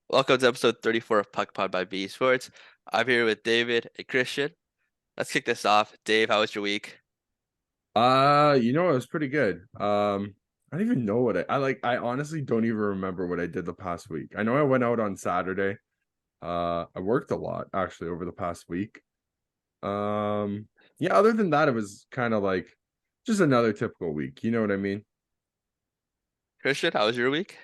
Welcome to episode 34 of PuckPod by B Sports. I'm here with David and Christian. Let's kick this off. Dave, how was your week? It was pretty good. I don't even know what I like. I honestly don't even remember what I did the past week. I know I went out on Saturday. I worked a lot actually over the past week. Um, yeah, other than that, it was kind of like just another typical week. You know what I mean? Christian, how was your week?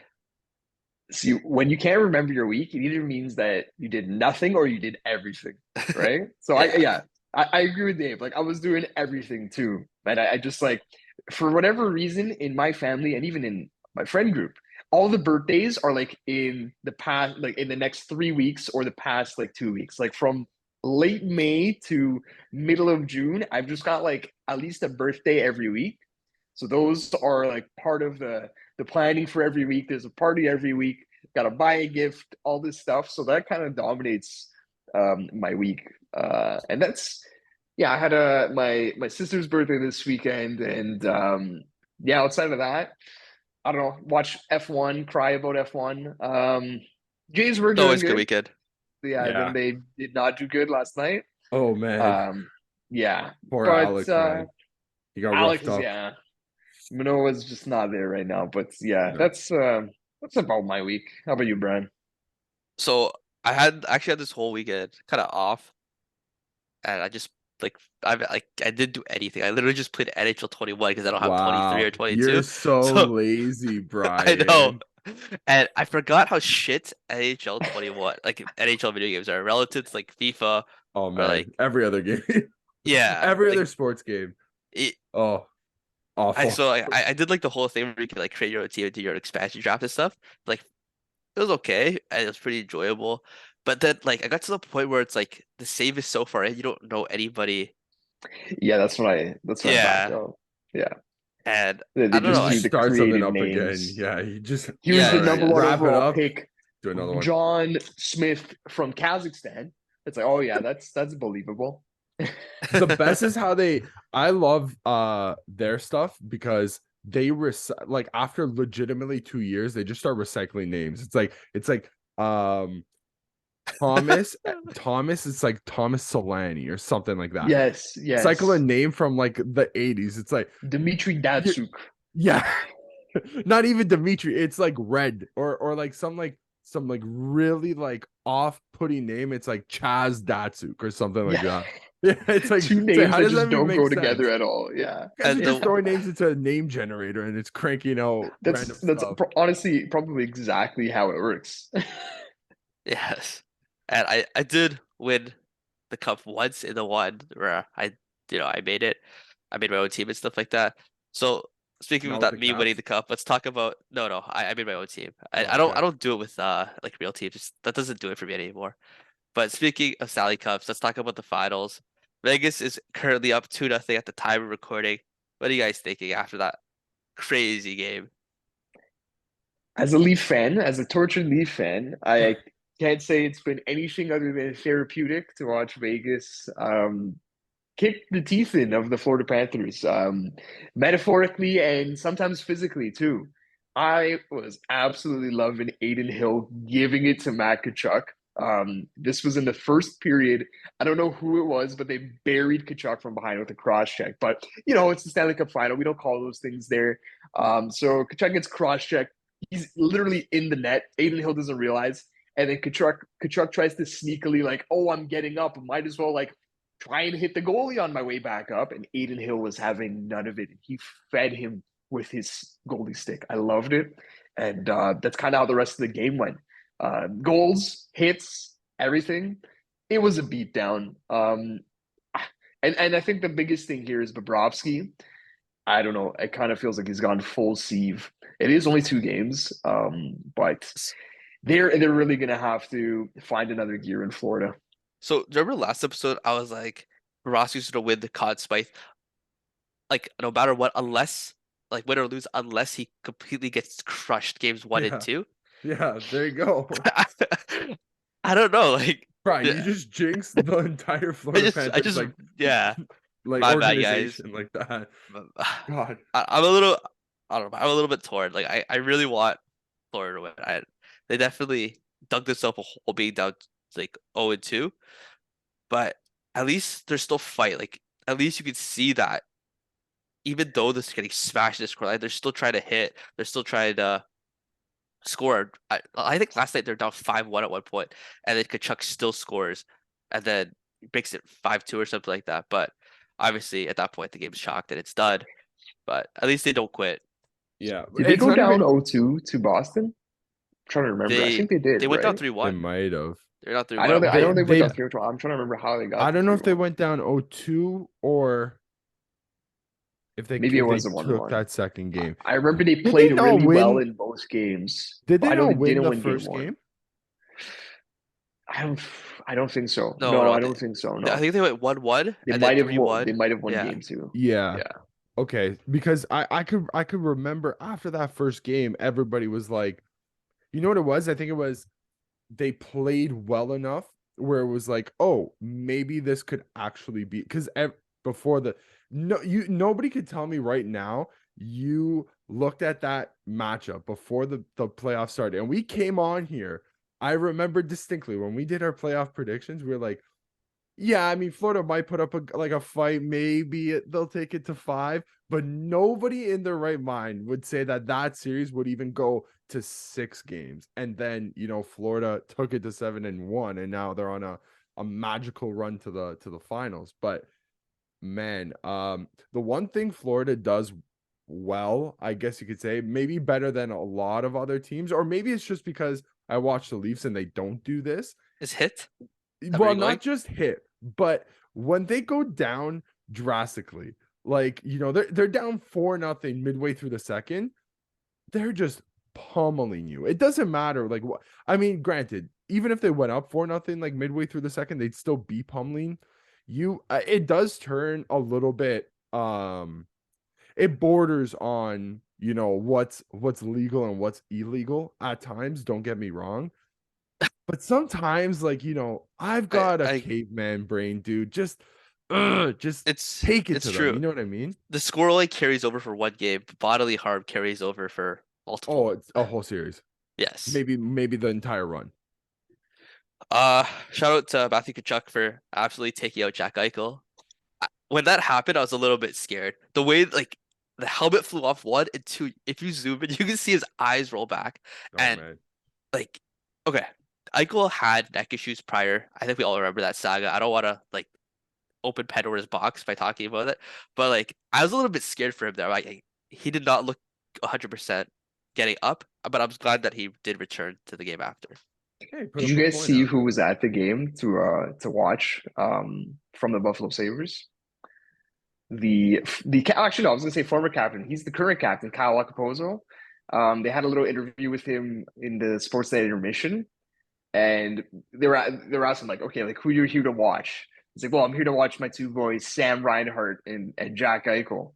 See, when you can't remember your week, it either means that you did nothing or you did everything, right? So Yeah. I agree with Dave. Like I was doing everything too, but I just like for whatever reason in my family and even in my friend group, all the birthdays are like in the past, like in the next 3 weeks or the past like 2 weeks, like from late May to middle of June. I've just got like at least a birthday every week. So those are like part of the planning for every week. There's a party every week. Got to buy a gift, all this stuff. So that kind of dominates my week. And that's yeah. I had my sister's birthday this weekend, and yeah. Outside of that, I don't know. Watch F1, cry about F1. Jays were It's doing always a good good. weekend. Yeah, then Yeah. they did not do good last night. Oh man, Um, yeah, poor but Alex, man. He got roughed Alex, up. yeah, Manoa's just not there right now. But yeah, No. that's about my week. How about you, Brian? So I had actually had this whole weekend kind of off, and I just like I didn't do anything. I literally just played NHL 21 because I don't have 23 Wow, or you're 22. so So lazy, I know. Brian. And I forgot how shit NHL 21, like NHL video games are relative to like FIFA Oh or man, like every other game, yeah, every like other sports game. it, Oh, I awful. so I did like the whole thing where you can like create your own team and do your expansion draft and stuff. Like it was okay and it was pretty enjoyable. But then like I got to the point where it's like the save is so far in, you don't know anybody. Yeah, that's what I thought Yeah. though. Yeah, And they I don't know, just Just do like the start something creative up again. names. Yeah, you just He was all the yes, right, number one yes. wrap it overall up, pick, do another one. John Smith from Kazakhstan. It's like, oh yeah, that's believable. The best is how they I love their stuff because like after legitimately 2 years, they just start recycling names. It's like Thomas Thomas, it's like Thomas Solani or something like that. Yes, Cycle a yes. name from like the 80s. It's like Dmitry you Datsuk. yeah. Not even Dimitri. It's like red or like some really like off-putting name. It's like Chaz Datsuk or something like Yeah. that. Yeah, Two it's like names how that does that just even don't make go together sense? at all. Yeah. You guys are And just the throwing names into a name generator and it's cranking out random That's stuff. honestly probably exactly how it works. yes. And I did win the cup once in the one where I made it. I made my own team and stuff like that. So speaking of Not with that the me winning Caps. the cup, let's talk about no, I made my own team. I don't I Okay. don't do it with like real teams. That doesn't do it for me anymore. But speaking of Sally Cups, let's talk about the finals. Vegas is currently up 2-0 at the time of recording. What are you guys thinking after that crazy game? As a Leaf fan, as a tortured Leaf fan, I can't say it's been anything other than therapeutic to watch Vegas kick the teeth in of the Florida Panthers, metaphorically and sometimes physically too. I was absolutely loving Aiden Hill giving it to Matt Kachuk. This was in the first period. I don't know who it was, but they buried Kachuk from behind with a cross check. But it's the Stanley Cup final. We don't call those things there. So Kachuk gets cross checked. He's literally in the net. Aiden Hill doesn't realize. And then Kachuk tries to sneakily like, oh, I'm getting up. Might as well like try and hit the goalie on my way back up. And Aiden Hill was having none of it. He fed him with his goalie stick. I loved it. And that's kind of how the rest of the game went. Goals, hits, everything. It was a beatdown. And I think the biggest thing here is Bobrovsky. I don't know. It kind of feels like he's gone full sieve. It is only 2 games, but they're really gonna have to find another gear in Florida. So do you remember last episode I was like Rossi's gonna win the Conn Smythe, like no matter what, unless like win or lose, unless he completely gets crushed games one and Yeah. two. Yeah, there you go. I don't know, like Brian, you the- just jinxed the entire Florida I Panthers just yeah, like my bad guys. organization like that. But, God. I'm a little, I don't know, I'm a little bit torn. Like I really want Florida to win. They definitely dug themselves a hole being down like 0-2, but at least there's still fight. Like at least you can see that even though this is getting smashed in the scoreline, they're still trying to hit. They're still trying to score. I think last night they're down 5-1 at one point, and then Kachuk still scores, and then makes it 5-2 or something like that. But obviously, at that point, the game's shocked and it's done. But at least they don't quit. Yeah, Did they it's go not down even. 0-2 to Boston? I'm trying to remember. I They think they did, they went down right? 3-1. They might have. They're down I 3-1 know at they, one I know point. they went down They. 3-1. I'm trying to remember how they got I to don't know if they 3-1. went down 0-2 or if they Maybe it if they was a took 1-1. that second game. I remember they Did they played not really well win? in both games, Did but they I know they not win didn't the win game first one. game? I don't, I don't think so. No, No, no, I don't think so. I No, think they went 1-1 they and then might have won. They 3-1. might have won Yeah, game two. Yeah. Yeah, Okay. Because I could remember after that first game, everybody was like, you know what it was? I think it was they played well enough where it was like, oh, maybe this could actually be because before the nobody could tell me right now you looked at that matchup before the playoff started and we came on here. I remember distinctly when we did our playoff predictions, we were like, yeah, I mean, Florida might put up a fight. Maybe they'll take it to 5, but nobody in their right mind would say that that series would even go to 6 games. And then, Florida took it to 7-1, and now they're on a magical run to the finals. But man, the one thing Florida does well, I guess you could say, maybe better than a lot of other teams, or maybe it's just because I watch the Leafs and they don't do this. is hit. That where Well, you're going? not just hit, but when they go down drastically, like they're down 4-0 midway through the second, they're just pummeling you. It doesn't matter. Like what I mean, granted, even if they went up 4-0 like midway through the second, they'd still be pummeling you. It does turn a little bit. It borders on what's legal and what's illegal at times. Don't get me wrong. But sometimes, like, I've got a I caveman brain, dude. Just take it it's to them. You true. know what I mean? The score only carries over for one game, but bodily harm carries over for Oh, multiple. it's a whole series. Yes. Maybe the entire run. Shout out to Matthew Kachuk for absolutely taking out Jack Eichel. When that happened, I was a little bit scared. The way like the helmet flew off, one and two. If you zoom in, you can see his eyes roll back, Oh and man. like, okay, Eichel had neck issues prior. I think we all remember that saga. I don't want to like open Pandora's box by talking about it, but like I was a little bit scared for him there. Like he did not look 100% getting up, but I'm glad that he did return to the game after. Hey, put did up you a guys point see after. who was at the game to watch from the Buffalo Sabres? Actually no, I was gonna say former captain. He's the current captain, Kyle Okposo. They had a little interview with him in the Sportsnet intermission, and they were asking like, okay, like who you're here to watch. He's like, well, I'm here to watch my two boys, Sam Reinhart and Jack Eichel.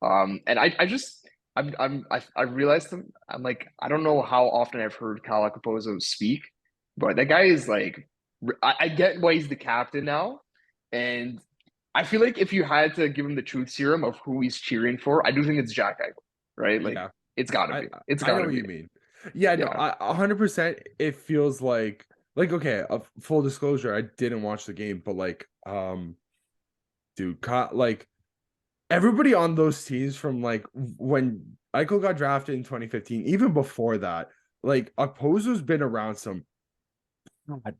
And I just I realized them. I'm like, I don't know how often I've heard Kyle Okposo speak, but that guy is like, I get why he's the captain now, and I feel like if you had to give him the truth serum of who he's cheering for, I do think it's Jack Eichel, right? Like Yeah. it's gotta I be. It's I know gotta what be. you mean. Yeah, no, Yeah. 100% it feels like okay, full disclosure, I didn't watch the game, but like dude, like everybody on those teams from like when Eichel got drafted in 2015, even before that, like Okposo's been around some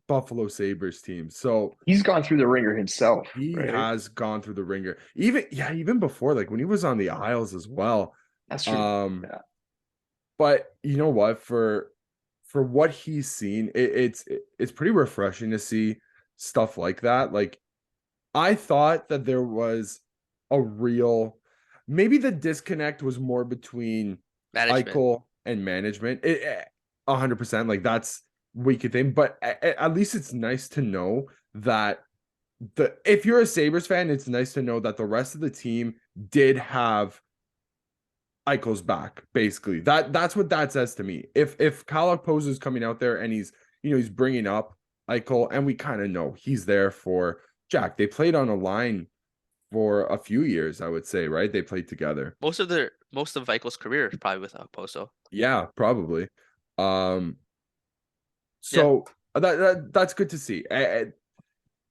Buffalo Sabres teams. So He's gone through the ringer himself, he right? has gone through the ringer. Even before, like when he was on the Isles as well. That's true. Um, Yeah. but you know what? For what he's seen, it's pretty refreshing to see stuff like that. Like I thought that there was a real maybe the disconnect was more between Management. Eichel and management. 100%, like that's we could think, but at least it's nice to know that if you're a Sabres fan, it's nice to know that the rest of the team did have Eichel's back. Basically, that's what that says to me. If Kyle Okposo is coming out there and he's bringing up Eichel, and we kind of know he's there for Jack. They played on a line for a few years, I would say, right? They played together. Most of Eichel's career is probably with Okposo. Yeah, probably. Um, So that's good to see.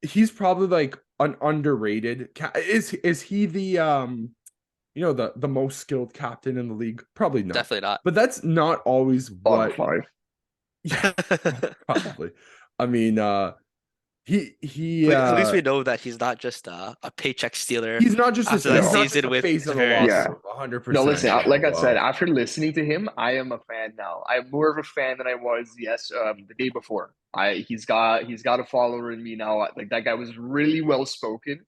He's probably like an underrated. Is he the the most skilled captain in the league? Probably not. Definitely not. But that's not always Bottom what. five. Yeah, probably. I mean, he At least we know that he's not just a paycheck stealer he's not just after a, that he's No. not just season a with face of the Tavares. locker room. 100%. No, listen, like I said, Wow. after listening to him, I am a fan now. I'm more of a fan than I was, the day before. He's got a follower in me now. Like that guy was really well spoken,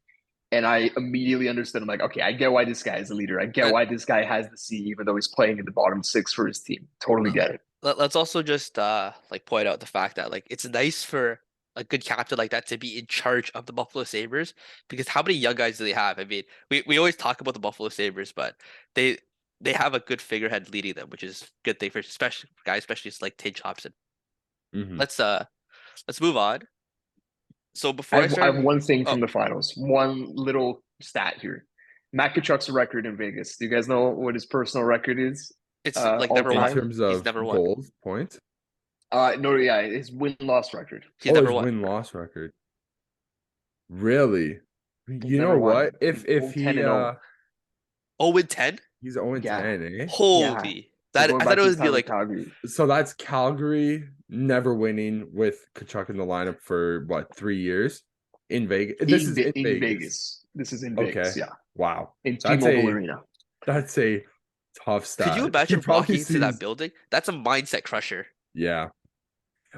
and I immediately understood. I'm like, okay, I get why this guy is a leader. I get And why this guy has the C, even though he's playing in the bottom six for his team. Totally get it. let's also just like point out the fact that like it's nice for a good captain like that to be in charge of the Buffalo Sabres because how many young guys do they have? I mean, we always talk about the Buffalo Sabres, but they they have a good figurehead leading them, which is a good thing for especially guys, especially like Tage Thompson. Mhm. Let's move on. So before I I start, have one thing oh, from the finals. One little stat here. Matt Kachuk's record in Vegas. Do you guys know what his personal record is? it's like All number In one. time. terms He's of number one. goals, points. No, yeah, his win-loss record. He's Oh, number his one. win-loss record. Really? He's You know number what? one. If He's if 10 he and 0. 0-10. he's 0 Yeah, 10, eh? yeah. Holy. So That going I thought back it to his would be time with like Calgary, So that's Calgary never winning with Kachuk in the lineup for what, 3 years in Vegas? This is in in Vegas. Vegas. This is in Okay. Vegas, yeah, Wow. in That's T-Mobile a Arena. that's a tough could you stat. He imagine probably walking into that sees, building? That's a mindset crusher. yeah.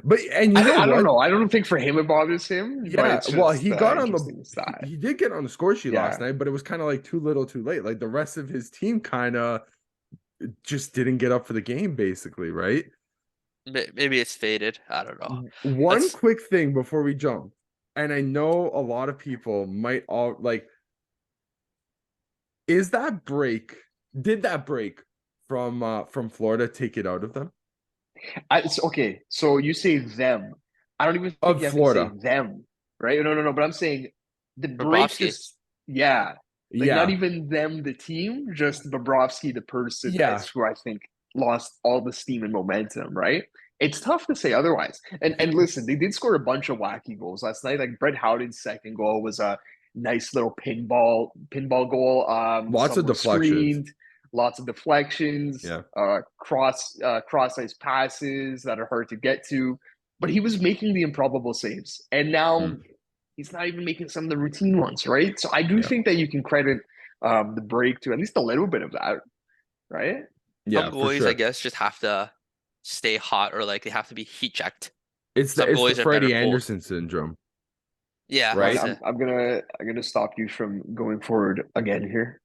But and you know I don't what? know. I don't think for him it bothers him, but Yeah, it's well, just he got on the interesting stat. he did get on the score sheet last Yeah, night, but it was kind of like too little, too late. Like the rest of his team kind of just didn't get up for the game, basically, right? Maybe it's faded. I don't know. One Let's quick thing before we jump, and I know a lot of people might all like, is that break? Did that break from Florida take it out of them? it's okay. So you say them. I don't even think Of you have to say Florida, them, right? No, no, no. But I'm saying the break Bobrovsky. just, yeah, like not yeah, even them, the team, just Bobrovsky, the person, yeah. is who I think lost all the steam and momentum, right? It's tough to say otherwise. And listen, they did score a bunch of wacky goals last night. Like Brett Howden's second goal was a nice little pinball goal. Lots Some of was deflections. screened, lots of deflections, Yeah. cross ice passes that are hard to get to. But he was making the improbable saves, and now Mm, he's not even making some of the routine ones, right? So I do yeah. think that you can credit the break to at least a little bit of that, right? Yeah, Some for goalies, I sure. guess, just have to stay hot or like they have to be heat checked. It's the Some it's the goalies are better Freddie cold. Anderson syndrome, Yeah, Ryan, right? that's it. I'm gonna stop you from going forward again here.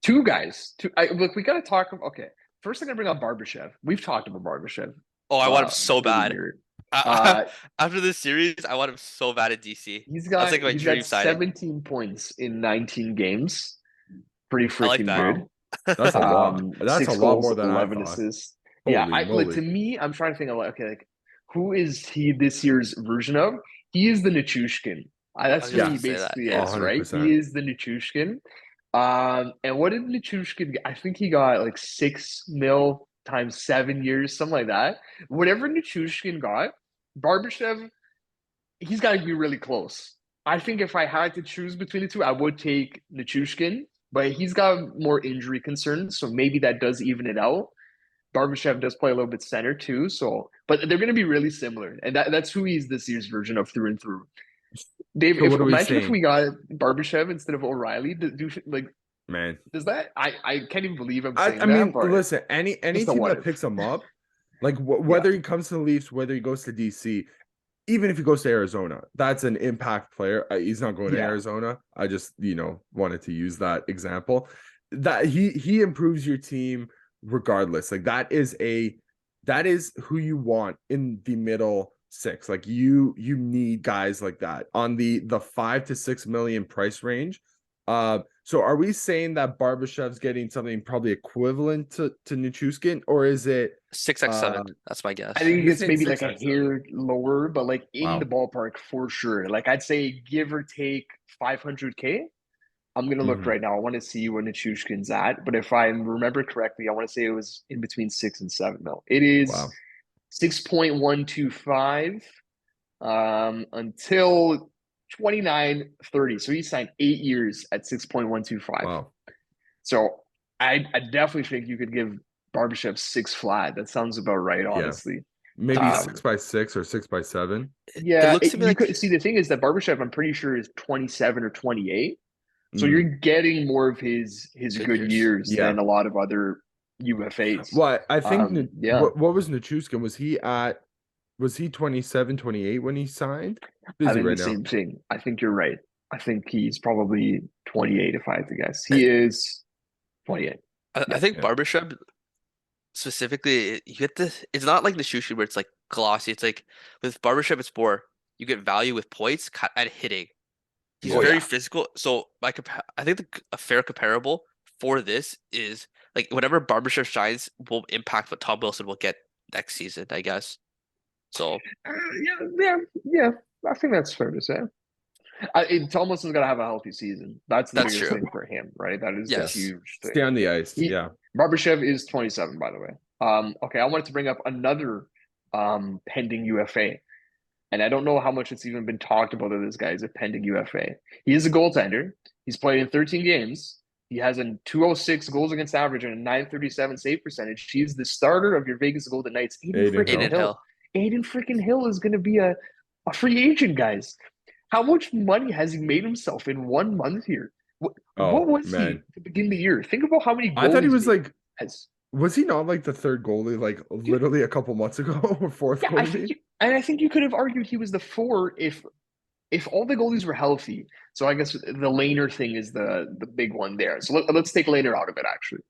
Two guys. Look, we gotta talk. Okay, first I'm gonna bring up Barbashev. We've talked about Barbashev Oh, I want him so through the bad. year. Uh, After this series, I want him so bad at DC. he's That's got like my he's got dream signing. 17 points in 19 games. Pretty I like freaking that. Wow. good. That's a lot. That's a Six lot goals, more than I 11 thought. assists. Yeah, Holy I like to moly. me, I'm trying to think of like, okay, like who is he this year's version of? He is the Nichushkin. I That's was who just Yeah, he gonna say that. basically Yeah. is, right? He 100%. is the Nichushkin. And what did Nichushkin get? I think he got like 6 mil times 7 years, something like that. Whatever Nichushkin got, Barbashev, he's got to be really close. I think if I had to choose between the two, I would take Nichushkin, but he's got more injury concerns, so maybe that does even it out. Barbashev does play a little bit center too, so but they're going to be really similar, and that's who he's this year's version of through and through. Dave, So if what are we imagine if saying, we got Barbashev instead of O'Reilly, like man? does that? I can't even believe I'm I saying I that, mean, but listen, any just a team what that if. picks him up, like Yeah, whether he comes to the Leafs, whether he goes to DC, even if he goes to Arizona, that's an impact player. He's not going to yeah. Arizona. I just, wanted to use that example. That he improves your team regardless. Like that is who you want in the middle six. Like you need guys like that on the 5 to 6 million price range. So are we saying that Barbashev's getting something probably equivalent to Nichushkin, or is it 6x7. That's my I guess. think you're it's saying maybe like six a X seven? hair lower, but like in the Wow. ballpark for sure. Like I'd say give or take 500K. I'm gonna look Mhm. right now. I want to see what Nichushkin's at, but if I remember correctly, I want to say it was in between 6 and 7 mil. It is Wow. 6.125 until 29-30. So he signed 8 years at 6.125. Wow. So I definitely think you could give Barbashev 6 flat. That sounds about right, Yeah. honestly. Maybe Um, 6x6 or 6x7. It yeah, looks to me you like could see the thing is that Barbashev, I'm pretty sure, is 27 or 28. So you're Mm, getting more of his good good years. years yeah. than a lot of other UFAs. Well, I think Yeah, what was Nichushkin? Was he 27, 28 when he signed? I Busy think the right now. same thing. I think you're right. I think he's probably 28 if I had to guess. He is 28. I Yeah. think Yeah. Barbashev specifically, you get this. It's not like the Shushu where it's like glossy. It's like with Barbashev, it's more you get value with points at hitting. He's Yeah. Oh very yeah. physical. So I think a fair comparable for this is like whatever Barbashev shines will impact what Tom Wilson will get next season, I guess. So Yeah. I think that's fair to say. Tom Wilson's got to have a healthy season. That's the that's biggest true. thing for him, right? That is the Yes. huge Stay thing. on the ice. He Yeah. Barbashev is 27, by the way. Okay, I wanted to bring up another pending UFA, and I don't know how much it's even been talked about that this guy is a pending UFA. He is a goaltender. He's played in 13 games. He has a 206 goals against average and a 937 save percentage. He's the starter of your Vegas Golden Knights. Aiden Aiden freaking Hill. Aiden Hill. Hill. Aiden freaking Hill is going to be a free agent, guys. How much money has he made himself in 1 month here? What Oh was he man. to begin the year? Think about how many I goals thought he he's was made. like, As was he not like the third goalie like dude, literally a couple months ago or fourth yeah, goalie? I think you could have argued he was the four if all the goalies were healthy. So I guess the Laner thing is the big one there. So let's take Laner out of it. Actually,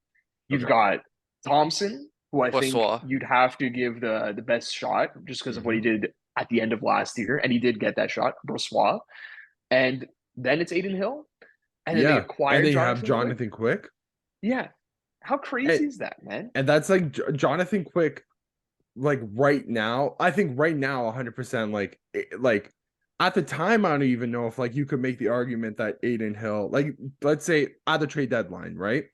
you've Okay. got Thompson, who I think Brossoit. you'd have to give the best shot just because of what he Mhm. did at the end of last year, and he did get that shot, Brossoit. And then it's Aiden Hill, and then they Yeah. And acquired they have Jonathan Quick. Jonathan Quick. Yeah, how And, crazy is that, man? and that's like Jonathan Quick, like right now. I think right now, 100%. Like at the time, I don't even know if like you could make the argument that Aiden Hill, like let's say at the trade deadline, right?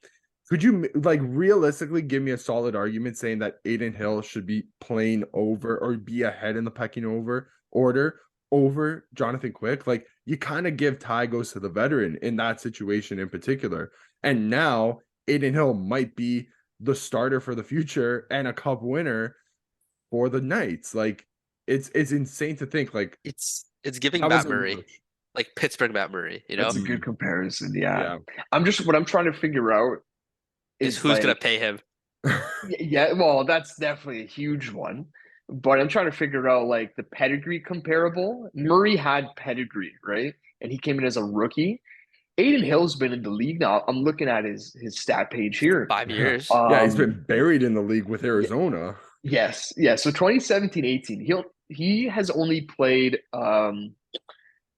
Could you like realistically give me a solid argument saying that Aiden Hill should be playing over or be ahead in the pecking over order over Jonathan Quick? Like you kind of give Ty goes to the veteran in that situation in particular. And now Aiden Hill might be the starter for the future and a cup winner for the Knights. Like it's insane to think like It's giving that was Matt a Murray, rush. like Pittsburgh Matt Murray, That's a good Mm, comparison. Yeah, yeah. what I'm trying to figure out is is who's gonna like pay him. yeah, well, that's definitely a huge one. But I'm trying to figure out like the pedigree comparable. Murray had pedigree, right? And he came in as a rookie. Aiden Hill's been in the league now. I'm looking at his stat page here. 5 years. Yeah, he's Um, been buried in the league with Arizona. yes, yeah. So 2017-18, he has only played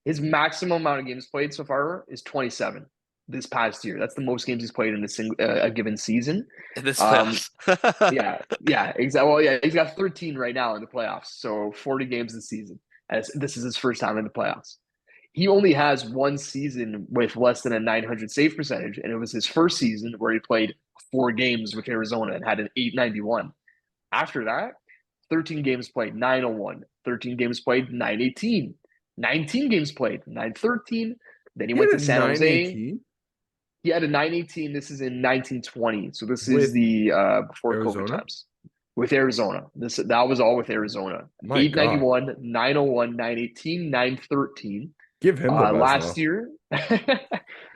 his maximum amount of games played so far is 27 this past year. That's the most games he's played in a given season. In this Um, playoffs. yeah, exactly. Well, yeah, he's got 13 right now in the playoffs, so 40 games this season. As this is his first time in the playoffs. He only has one season with less than a 900 save percentage, and it was his first season where he played 4 games with Arizona and had an 891. After that, 13 games played, 901. 13 games played, 918. 19 games played, 913. Then he He went had to a San Jose. 918 He had a 918. This is in 1920. So this is with the before COVID Arizona. times with Arizona. That was all with Arizona. My God, 891, 901, 918, 913. give him the Last Vesna. year,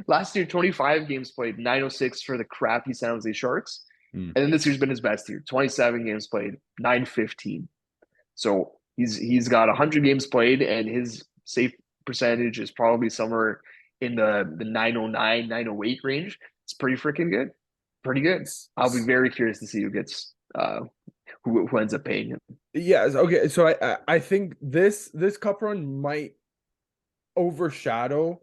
last year, 25 games played, 906 for the crappy San Jose Sharks. Mm. And then this year's been his best year. 27 games played, 915. So he's got 100 games played, and his save percentage is probably somewhere in the 909, 908 range. It's pretty freaking good. Pretty good. I'll be very curious to see who gets who ends up paying him. Yes, okay. So I think this cup run might overshadow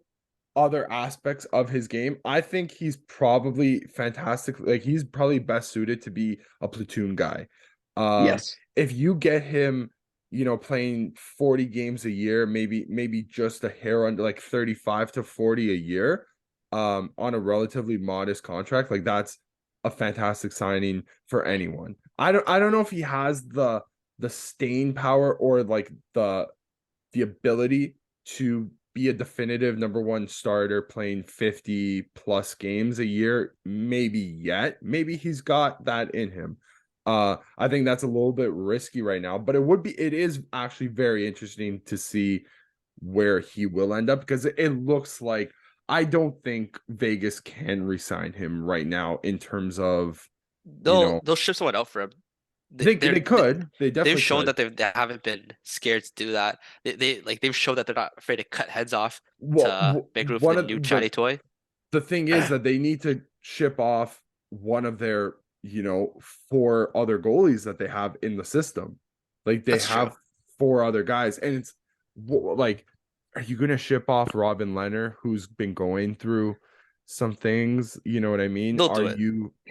other aspects of his game. I think he's probably fantastic. Like he's probably best suited to be a platoon guy. Yes. If you get him, playing 40 games a year, maybe just a hair under like 35 to 40 a year, on a relatively modest contract, like that's a fantastic signing for anyone. I don't know if he has the the staying power or like the ability to be a definitive number one starter playing 50 plus games a year, maybe yet. Maybe he's got that in him. I think that's a little bit risky right now, but it is actually very interesting to see where he will end up, because it looks like I don't think Vegas can resign him right now in terms of, They'll ship someone out for him. they They're could. They they've definitely shown could. that they haven't been scared to do that. They've shown that they're not afraid to cut heads off to Well, make room for one the of new shiny toy. the thing is that they need to ship off one of their, 4 other goalies that they have in the system. Like they That's true. have 4 other guys, and it's like, are you going to ship off Robin Leonard, who's been going through some things? You know what I mean? They'll do it.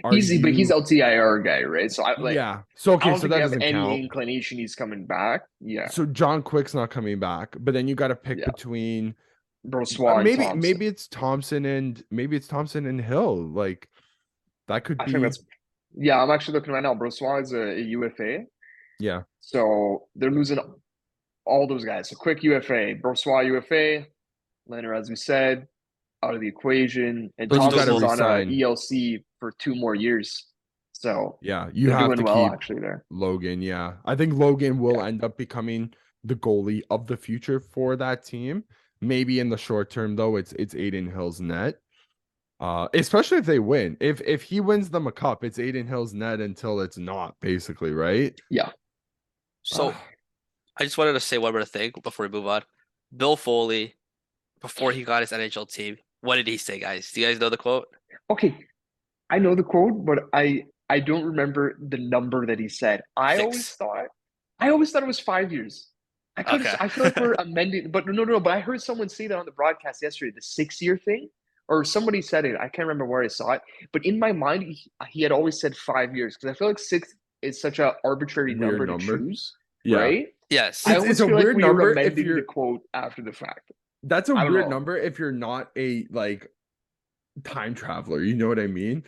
Are But he's you? LTIR guy, right? So Yeah. So I okay, don't so think that they have doesn't any count. inclination he's coming back. Yeah, So John Quick's not coming back, but then you got to pick yeah. between Brossois and Thompson. maybe it's Thompson and Hill. Like that could I think be. that's. Yeah, I'm actually looking right now. Brossois is a UFA, Yeah. so they're losing all those guys. So Quick UFA, Brossois UFA, Leonard, as we said, out of the equation, and So you got to Thompson's on a resign. ELC for 2 more years. So Yeah, you they're have doing to well keep actually there. Logan. Yeah, I think Logan will Yeah. end up becoming the goalie of the future for that team. Maybe in the short term, though, it's Aiden Hill's net. Especially if they win. If he wins them a cup, it's Aiden Hill's net until it's not, basically, right? Yeah. So I just wanted to say one more thing before we move on. Bill Foley, before he got his NHL team, what did he say, guys? Do you guys know the quote? Okay, I know the quote, but I don't remember the number that he said. Six. I always thought it was 5 years. Okay. I feel like we're amending, but no. But I heard someone say that on the broadcast yesterday, the 6 year thing, or somebody said it. I can't remember where I saw it, but in my mind, he had always said 5 years because I feel like 6 is such an arbitrary Weird number to number. choose, Yeah. right? Yes. I It's always a feel like weird we were number if amending you're. the quote after the fact. That's a I don't weird know. number if you're not a like time traveler. You know what I mean?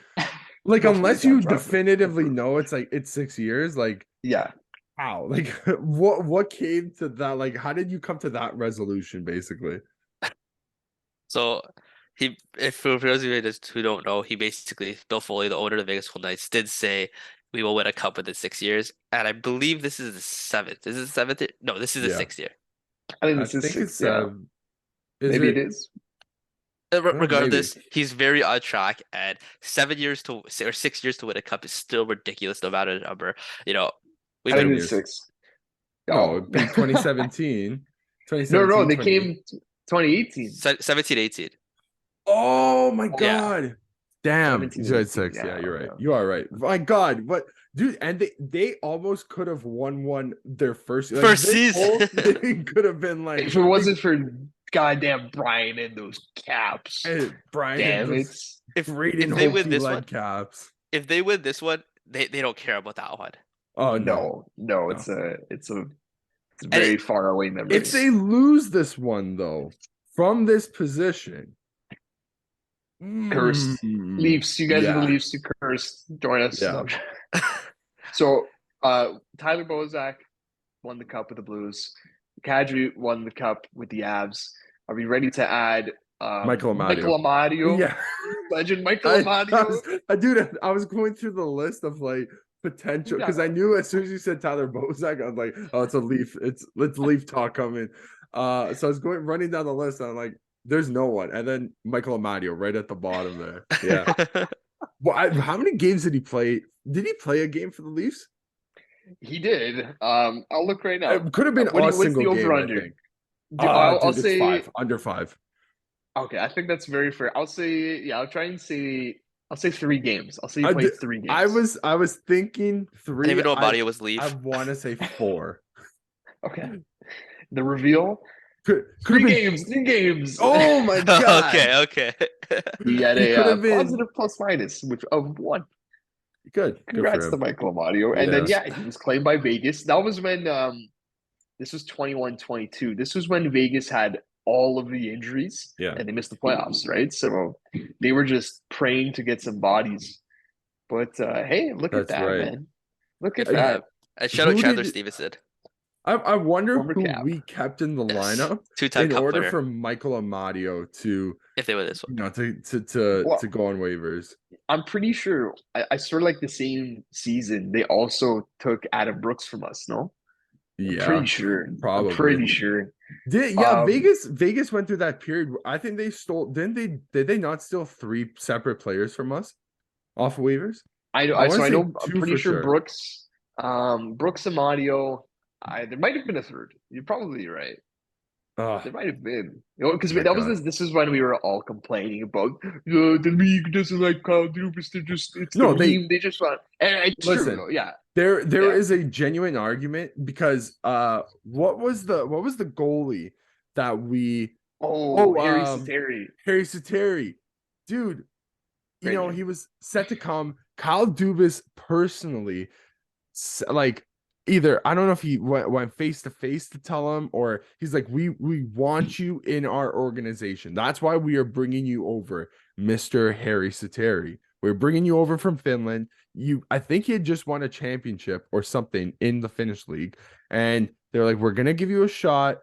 Like Definitely unless you time traveler. definitively know it's 6 years, like Yeah. how? Like what came to that? Like how did you come to that resolution, basically? So if for those of you who don't know, he basically, Bill Foley, the owner of the Vegas Golden Knights, did say we will win a cup within 6 years, and I believe this is the 7th. Is it the 7th year? No, this is the Yeah. 6th year. I think I this is think 6. it's Yeah. is Maybe it it is. Regardless, he's very on track, and 7 years to or 6 years to win a cup is still ridiculous, no matter the number. You know, we've I think been it's 6. No, it'd be 2017. No, 2017, they came 2018. 17, 18. Oh my Yeah. god. Damn. 17, You said 18. 6. Yeah, Yeah, you're right. yeah. You are right. My god, what dude, and they almost could have won their first First this season. whole thing could have been like If it wasn't for goddamn Brian and those caps, hey, Brian damn and it. those If Braden they win Holtby this lead one, caps. if they win this one, they don't care about that one. Oh no. No, No. it's very far away memory. If they lose this one though, from this position, Cursed. Leafs, you guys are the Leafs to curse. Join us. Yeah. No. So Tyler Bozak won the cup with the Blues. Kadri won the cup with the Avs. Are we ready to add Michael Amadio? Yeah. Legend Michael Amadio. Dude, I was going through the list of like potential because I knew as soon as you said Tyler Bozak, I was like, oh, it's a Leaf. It's Leaf talk coming. So I was running down the list, and I'm like, there's no one. And then Michael Amadio right at the bottom there. Yeah. Well, how many games did he play? Did he play a game for the Leafs? He did. I'll look right now. It could have been what's single the game, over-under? I think. I'll Dude, say it's 5. Under 5. Okay, I think that's very fair. I'll say, yeah, I'll say 3 games. I'll say you played 3 games. I was thinking I 3. didn't even know Amadio was Leaf. I want to say 4. Okay. The reveal. Could 3 have been. games. 3 games. Oh my god. Okay. He had He could a have been positive plus minus, which of 1. good. Congrats Good to for him. Michael Amadio. And then Yes. he was claimed by Vegas. That was when this was 21-22. This was when Vegas had all of the injuries and they missed the playoffs, right? So they were just praying to get some bodies. But hey, look at That's that, right. man. Look at that. And shout out Who Chandler did Stevenson, I wonder Former who Cap. we kept in the yes, lineup two-time in Cup order winner. for Michael Amadio to, If they win this one, Well, to go on waivers. I'm pretty sure I sort of like the same season they also took Adam Brooks from us, no? I'm Yeah, pretty sure. I'm probably. pretty sure. Yeah, Um, Vegas went through that period. I think they stole, did they not steal three separate players from us off waivers? I want so to I say know I'm two pretty for sure sure. Brooks Amadio. There might have been a third. You're probably right. Uh, There might have been, because my that was God. this is when we were all complaining about the league doesn't like Kyle Dubas. It's the No, they meme. They just want, and it's true listen. though. Yeah, There yeah. is a genuine argument because what was the goalie that we Oh, oh Harry Sateri, Harry Sateri, dude, great he name. was set to come. Kyle Dubas personally, like, either I don't know if he went face to face to tell him, or he's like, we want you in our organization. That's why we are bringing you over, Mr. Harry Sateri. We're bringing you over from Finland. I think he had just won a championship or something in the Finnish league, and they're like, we're gonna give you a shot.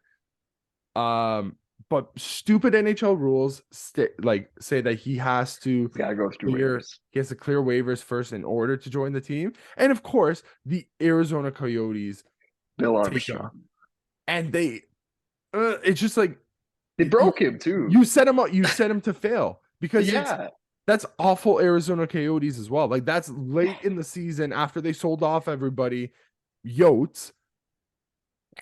But stupid NHL rules say that he has to Gotta go through clear waivers. he has to clear waivers first in order to join the team. And of course, the Arizona Coyotes Bill take him, Armstrong. and it's just like They you broke him too. you set him up, you set him to fail because Yeah, that's awful Arizona Coyotes as well. Like, that's late in the season after they sold off everybody, Yotes,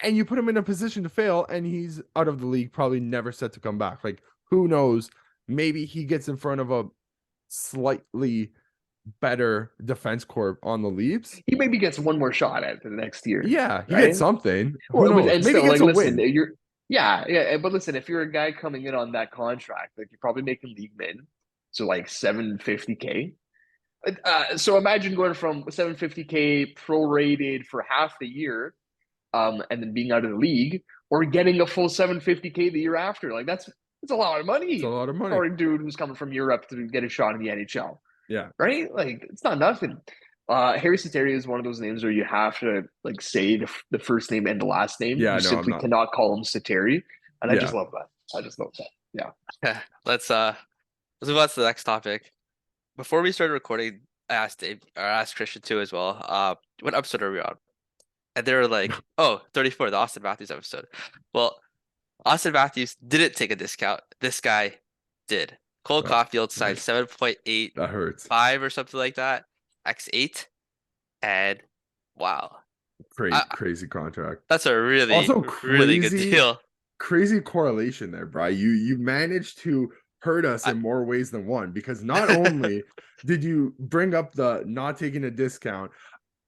and you put him in a position to fail, and he's out of the league, probably never set to come back. Like, who knows? Maybe he gets in front of a slightly better defense corps on the Leafs. he maybe gets one more shot at it the next year, Yeah, he right? gets something. Who Well, knows? and Maybe he still, gets like, a listen, win. yeah, but listen, if you're a guy coming in on that contract, like you're probably making league min, so like 750K. So imagine going from 750K prorated for half the year, and then being out of the league, or getting a full 750K the year after. Like that's a lot of It's a money lot of money. for a dude who's coming from Europe to get a shot in the NHL, Yeah. right? Like it's not nothing. Harry Sateri is one of those names where you have to like say the first name and the last name. Yeah, You no, I'm simply not. cannot call him Sateri, and I Yeah. just love that. I just love that. Yeah. let's move on to the next topic. Before we started recording, I asked Dave or I asked Christian too as well. What episode are we on? And they were like, "Oh, 34, the Austin Matthews episode." Well, Austin Matthews didn't take a discount. This guy did. Cole Oh, Caufield signed right. 7.85 That hurts. or something like that, X8, and wow, Crazy contract. that's a really, Also really good deal. crazy correlation there, Bri. You managed to hurt us I- in more ways than one, because not only did you bring up the not taking a discount,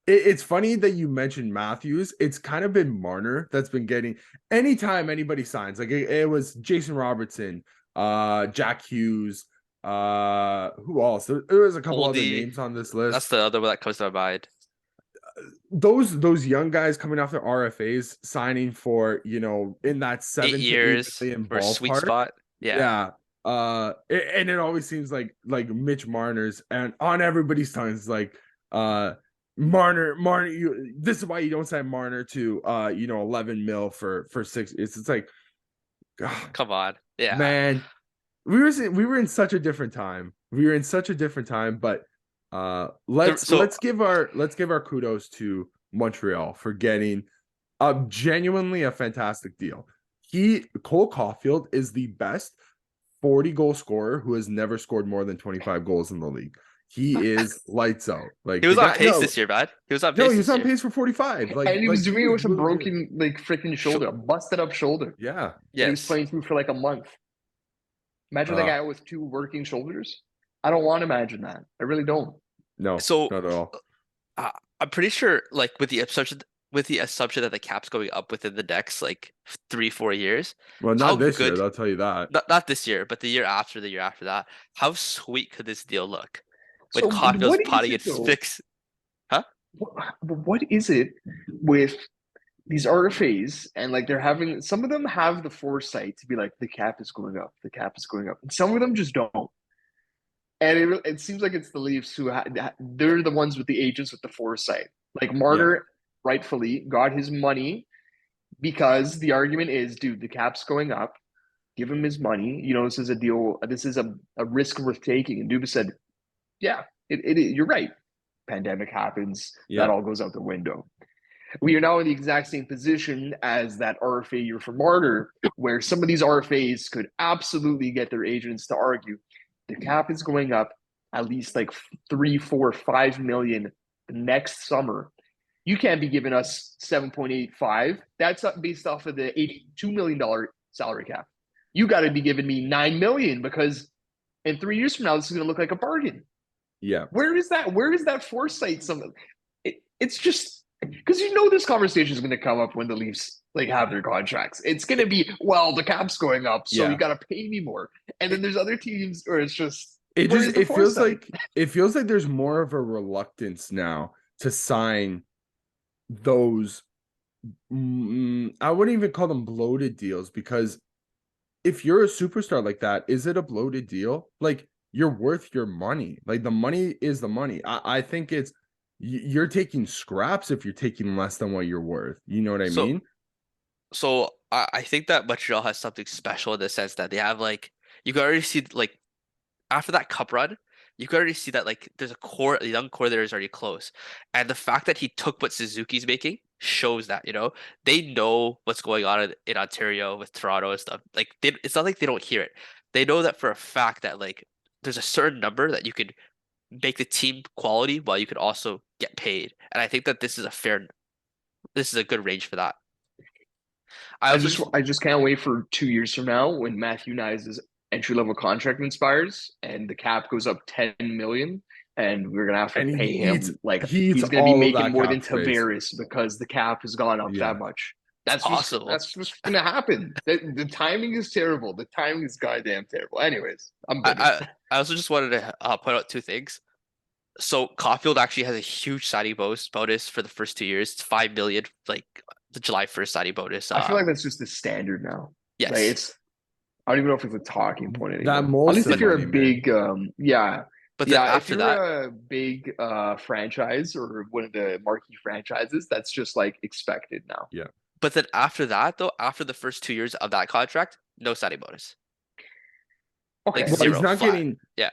it's funny that you mentioned Matthews. It's kind of been Marner that's been getting, anytime anybody signs, like it was Jason Robertson, Jack Hughes, who else? There was a couple other Oldie, names on this list. that's the other one that comes to my mind. Those young guys coming off their RFAs signing for, in that 8 7 to 8 years million for a sweet ballpark. spot. Yeah. And it always seems like Mitch Marner's, and on everybody's tongues, like Marner, this is why you don't sign Marner to 11 mil for 6. It's like, Come on. Yeah. man, we were in such a different time. We were in such a different time, but let's give our kudos to Montreal for getting genuinely a fantastic deal. Cole Caufield is the best 40-goal scorer who has never scored more than 25 goals in the league. He is lights out. Like, He was on pace this year, man. He was on pace. No, he was on pace for 45. And he was doing it with a really broken, like, freaking shoulder, a busted up shoulder. Yeah. He was Yes. playing through for like a month. Imagine the guy with 2 working shoulders. I don't want to imagine that. I really don't. No, So not at all. I'm pretty sure, like, with the assumption that the cap's going up within the next like 3-4 years. Well, how not this year, good- I'll tell you that. Not this year, but the year after that. How sweet could this deal look? With So Caufield's what is potting it, at though? fix. What is it with these RFAs, and like they're having, some of them have the foresight to be like, the cap is going up, the cap is going up, and some of them just don't. And it seems like it's the Leafs who they're the ones with the agents with the foresight. Like Marner, rightfully got his money because the argument is, dude, the cap's going up. Give him his money. This is a deal. This is a risk worth taking. And Dubas said, yeah, you're right. Pandemic happens. That Yeah. all goes out the window. We are now in the exact same position as that RFA year for Marner, where some of these RFAs could absolutely get their agents to argue the cap is going up at least like 3, 4, 5 million next summer. You can't be giving us 7.85. That's based off of the $82 million salary cap. You got to be giving me 9 million because in 3 years from now, this is going to look like a bargain. Yeah. Where is that foresight? It's just because this conversation is going to come up when the Leafs have their contracts. It's going to be, well, the cap's going up, so you got to pay me more. And then there's other teams where it's just it feels like there's more of a reluctance now to sign those. I wouldn't even call them bloated deals, because if you're a superstar like that, is it a bloated deal? Like, you're worth your money. Like, the money is the money. I think you're taking scraps if you're taking less than what you're worth. You know what I mean? So I think that Montreal has something special in the sense that they have you can already see after that cup run, you can already see that there's a young core that is already close. And the fact that he took what Suzuki's making shows that, they know what's going on in Ontario with Toronto and stuff. It's not like they don't hear it. They know that for a fact that there's a certain number that you could make the team quality while you could also get paid. And I think that this is a good range for that. I just can't wait for 2 years from now when Matthew Knies' entry-level contract expires and the cap goes up 10 million and we're gonna have to pay him he's gonna be making more than Tavares because the cap has gone up that much. That's possible. That's just gonna happen. The timing is terrible. The timing is goddamn terrible. Anyways, I also just wanted to point out two things. So Caufield actually has a huge signing bonus for the first 2 years. It's 5 million, the July 1st signing bonus. I feel like that's just the standard now. Yes. I don't even know if it's a talking point anymore. That most at least if you're money, a big, But then after if you're a big franchise or one of the marquee franchises, that's just expected now. Yeah. But then after that, though, after the first 2 years of that contract, no signing bonus. Okay. Well, he's not getting. Yeah.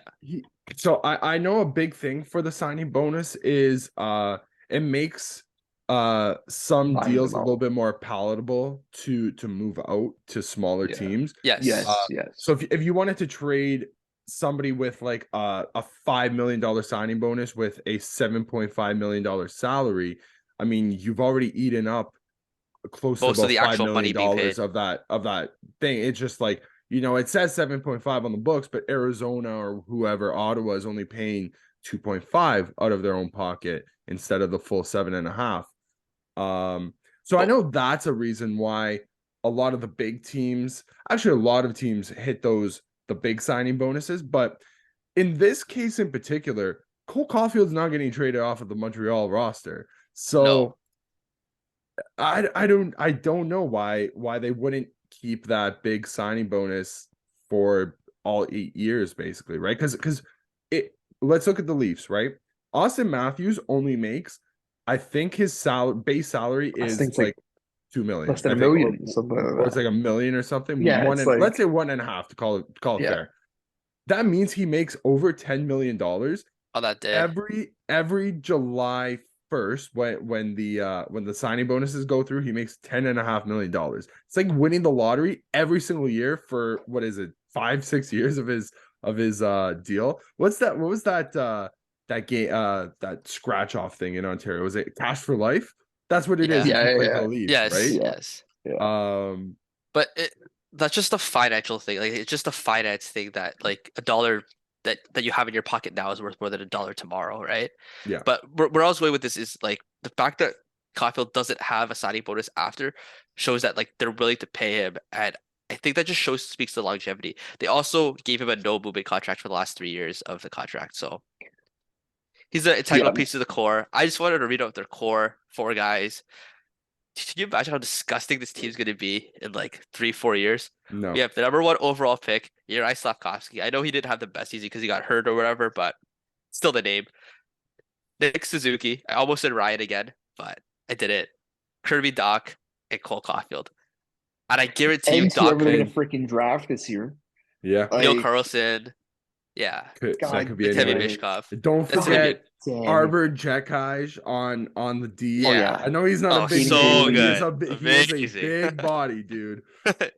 So I know a big thing for the signing bonus is it makes some deals a little bit more palatable to move out to smaller teams. Yes. So if you wanted to trade somebody with a $5 million signing bonus with a $7.5 million salary, I mean, you've already eaten up close most to of the about actual $5 money being million paid. of that thing. It's just it says 7.5 on the books, but Arizona or whoever, Ottawa, is only paying 2.5 out of their own pocket instead of the full 7.5. So I know that's a reason why a lot of the big teams, actually a lot of teams, hit the big signing bonuses. But in this case in particular, Cole Caufield's not getting traded off of the Montreal roster. So I don't know why they wouldn't keep that big signing bonus for all 8 years, basically, right? Because let's look at the Leafs, right? Austin Matthews only makes, I think his base salary is 2 million. Less than $1 million. Or it's $1 million or something. Yeah, let's say 1.5 to call it fair. That means he makes over $10 million on that day. Every July 1st, when the signing bonuses go through, he makes $10.5 million. It's like winning the lottery every single year for, what is it, 5-6 years of his deal. What was that game, that scratch off thing in Ontario? Was it Cash for Life? That's what it is. For the Leafs, yes, right? Yes. But that's just a financial thing. It's just a finance thing that a dollar that you have in your pocket now is worth more than $1 tomorrow, right? Yeah. But where I was going with this is the fact that Caufield doesn't have a signing bonus after shows that they're willing to pay him, and I think that just speaks to the longevity. They also gave him a no movement contract for the last 3 years of the contract, so he's an integral piece of the core. I just wanted to read out their core 4 guys. Can you imagine how disgusting this team's going to be in 3-4 years? No. We have the number 1 overall pick, Juraj Slafkovsky. I know he didn't have the best season because he got hurt or whatever, but still the name. Nick Suzuki. I almost said Ryan again, but I did it. Kirby Doc and Cole Caufield. And I guarantee you, And whoever Doc, they're gonna And- freaking draft this year. Yeah, Neil Like, Carlson, yeah, that could God be and Teddy damn anyone. it. Mishkov. Don't That's gonna be forget Damn. Arbor Jekaj on the D. Oh, yeah. yeah. I know he's not Oh, a big Katie name, so but Bailey. good. he is a Amazing. big body, dude.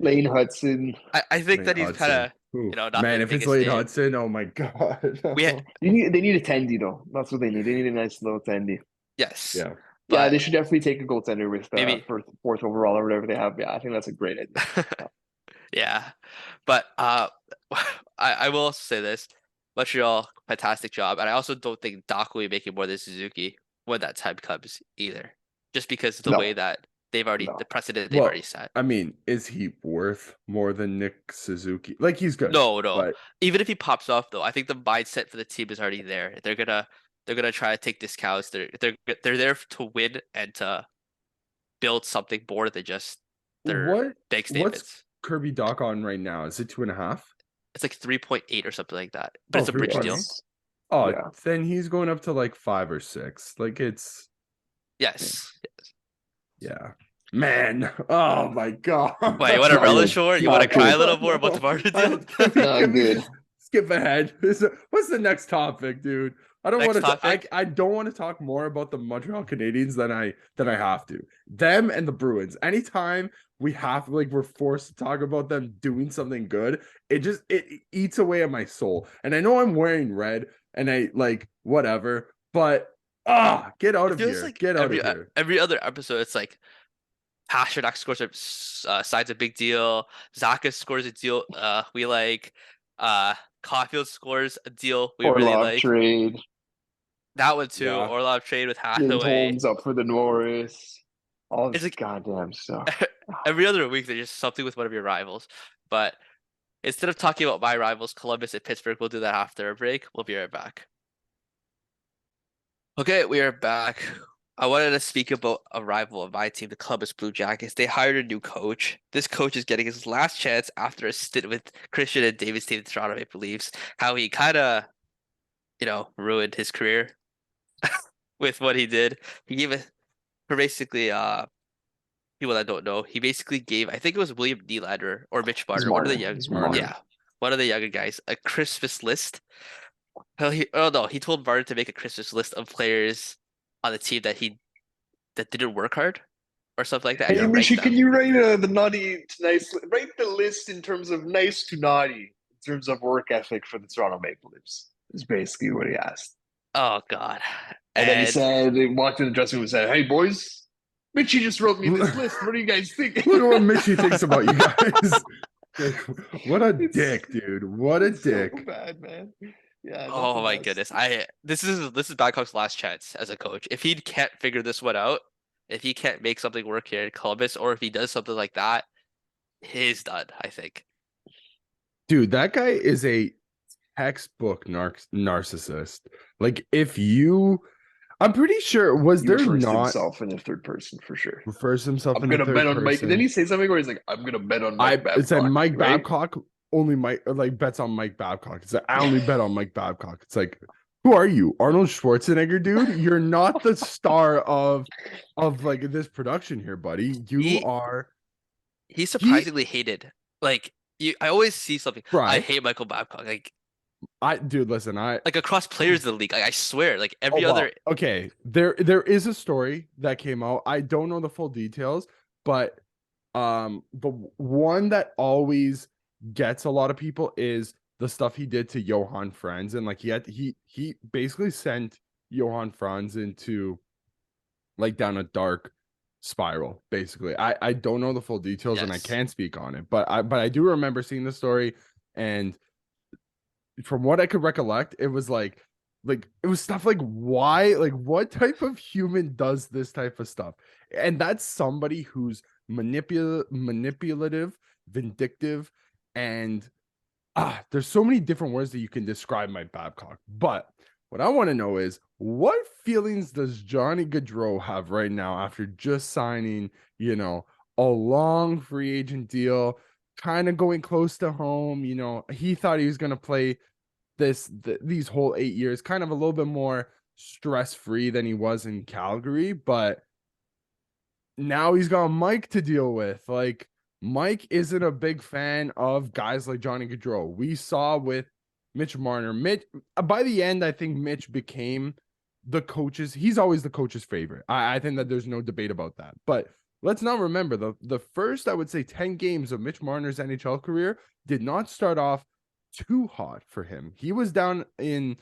Lane Hudson. I think Lane that he's kind Hudson. of, Oof. not Man, the if it's biggest Lane name. Hudson, oh my god. They need a tendy though. That's what they need. They need a nice little tendy. Yes. Yeah. Yeah, But they should definitely take a goaltender with maybe fourth overall or whatever they have. Yeah, I think that's a great idea. yeah. But I will also say this. Montreal, fantastic job. And I also don't think Doc will be making more than Suzuki when that time comes either. Just because of the No. way that the No. precedent they've already set. I mean, is he worth more than Nick Suzuki? Like he's good. No. But Even if he pops off though, I think the mindset for the team is already there. They're gonna try to take discounts. They're there to win and to build something more than just their big statements. what's Kirby Doc on right now? Is it 2.5? It's like 3.8 or something like that. But it's a bridge 3.8. deal. Oh, Yeah. then he's going up to like 5 or 6. Like it's Yes. yeah. Man, oh my god. Wait, you want to Not relish good. more? You want to Not cry a good. little more about the barter deal? Not good. Skip ahead. What's the next topic, dude? I don't Next want to. topic? I don't want to talk more about the Montreal Canadiens than I have to. Them and the Bruins. Anytime we have we're forced to talk about them doing something good, it eats away at my soul. And I know I'm wearing red, and I whatever, but get out It of feels here. like Get out of here. every other episode, it's like Pasternak scores a signs a big deal. Zaka scores a deal. We like. Caufield scores a deal we really Orlov like. trade. That one too. Yeah. Orlov trade with James Hathaway. Holmes up for the Norris. All It's this like- goddamn stuff. Every other week, there's just something with one of your rivals. But instead of talking about my rivals, Columbus and Pittsburgh, we'll do that after a break. We'll be right back. Okay, we are back. I wanted to speak about a rival of my team, the Columbus Blue Jackets. They hired a new coach. This coach is getting his last chance after a stint with Christian and David's team, the Toronto Maple Leafs. How he kind of, ruined his career with what he did. He gave it for basically people that don't know. He basically gave, I think it was William Nylander or Mitch Marner, one of the young, Marner. yeah, one of the younger guys, a Christmas list. He told Marner to make a Christmas list of players on the team that didn't work hard or something like that. Hey, and rank Michi, them. can you write the naughty to nice? Write the list in terms of nice to naughty in terms of work ethic for the Toronto Maple Leafs. Is basically what he asked. Oh God! And then he said, he walked in the dressing room and said, "Hey boys, Mitchie just wrote me this list. What do you guys think?" Look at what Mitchie thinks about you guys. What a dick, dude. What a dick. So bad, man. Yeah. Oh nothing my else. goodness! This is Babcock's last chance as a coach. If he can't figure this one out, if he can't make something work here in Columbus, or if he does something like that, he's done. I think. Dude, that guy is a textbook narcissist. Like, I'm pretty sure, He refers to himself in the third person for sure. refers to himself I'm in the gonna third bet on Mike. person. Didn't he say something where he's like, "I'm gonna bet on Mike Babcock"? It's like Mike right? Babcock only bets on Mike Babcock. It's like, I only bet on Mike Babcock. It's like, who are you, Arnold Schwarzenegger, dude? You're not the star of this production here, buddy. He's surprisingly hated. Like I always see something. Right. I hate Michael Babcock. Listen, like across players in the league. Like I swear, like every other. Okay, there is a story that came out. I don't know the full details, but the one that always gets a lot of people is the stuff he did to Johan Franz, and he basically sent Johan Franz into down a dark spiral. Basically, I don't know the full details, and I Yes. can't speak on it, but I do remember seeing the story, and from what I could recollect, it was like it was stuff like, why, what type of human does this type of stuff? And that's somebody who's manipulative, vindictive, and there's so many different words that you can describe Mike Babcock. But what I want to know is, what feelings does Johnny Gaudreau have right now after just signing, a long free agent deal, kind of going close to home? He thought he was going to play these whole 8 years kind of a little bit more stress-free than he was in Calgary, but now he's got Mike to deal with. Like, Mike isn't a big fan of guys like Johnny Gaudreau. We saw with Mitch Marner. Mitch, by the end, I think Mitch became the coach's. He's always the coach's favorite. I think that there's no debate about that. But let's not remember the first, I would say, 10 games of Mitch Marner's NHL career did not start off too hot for him. He was down on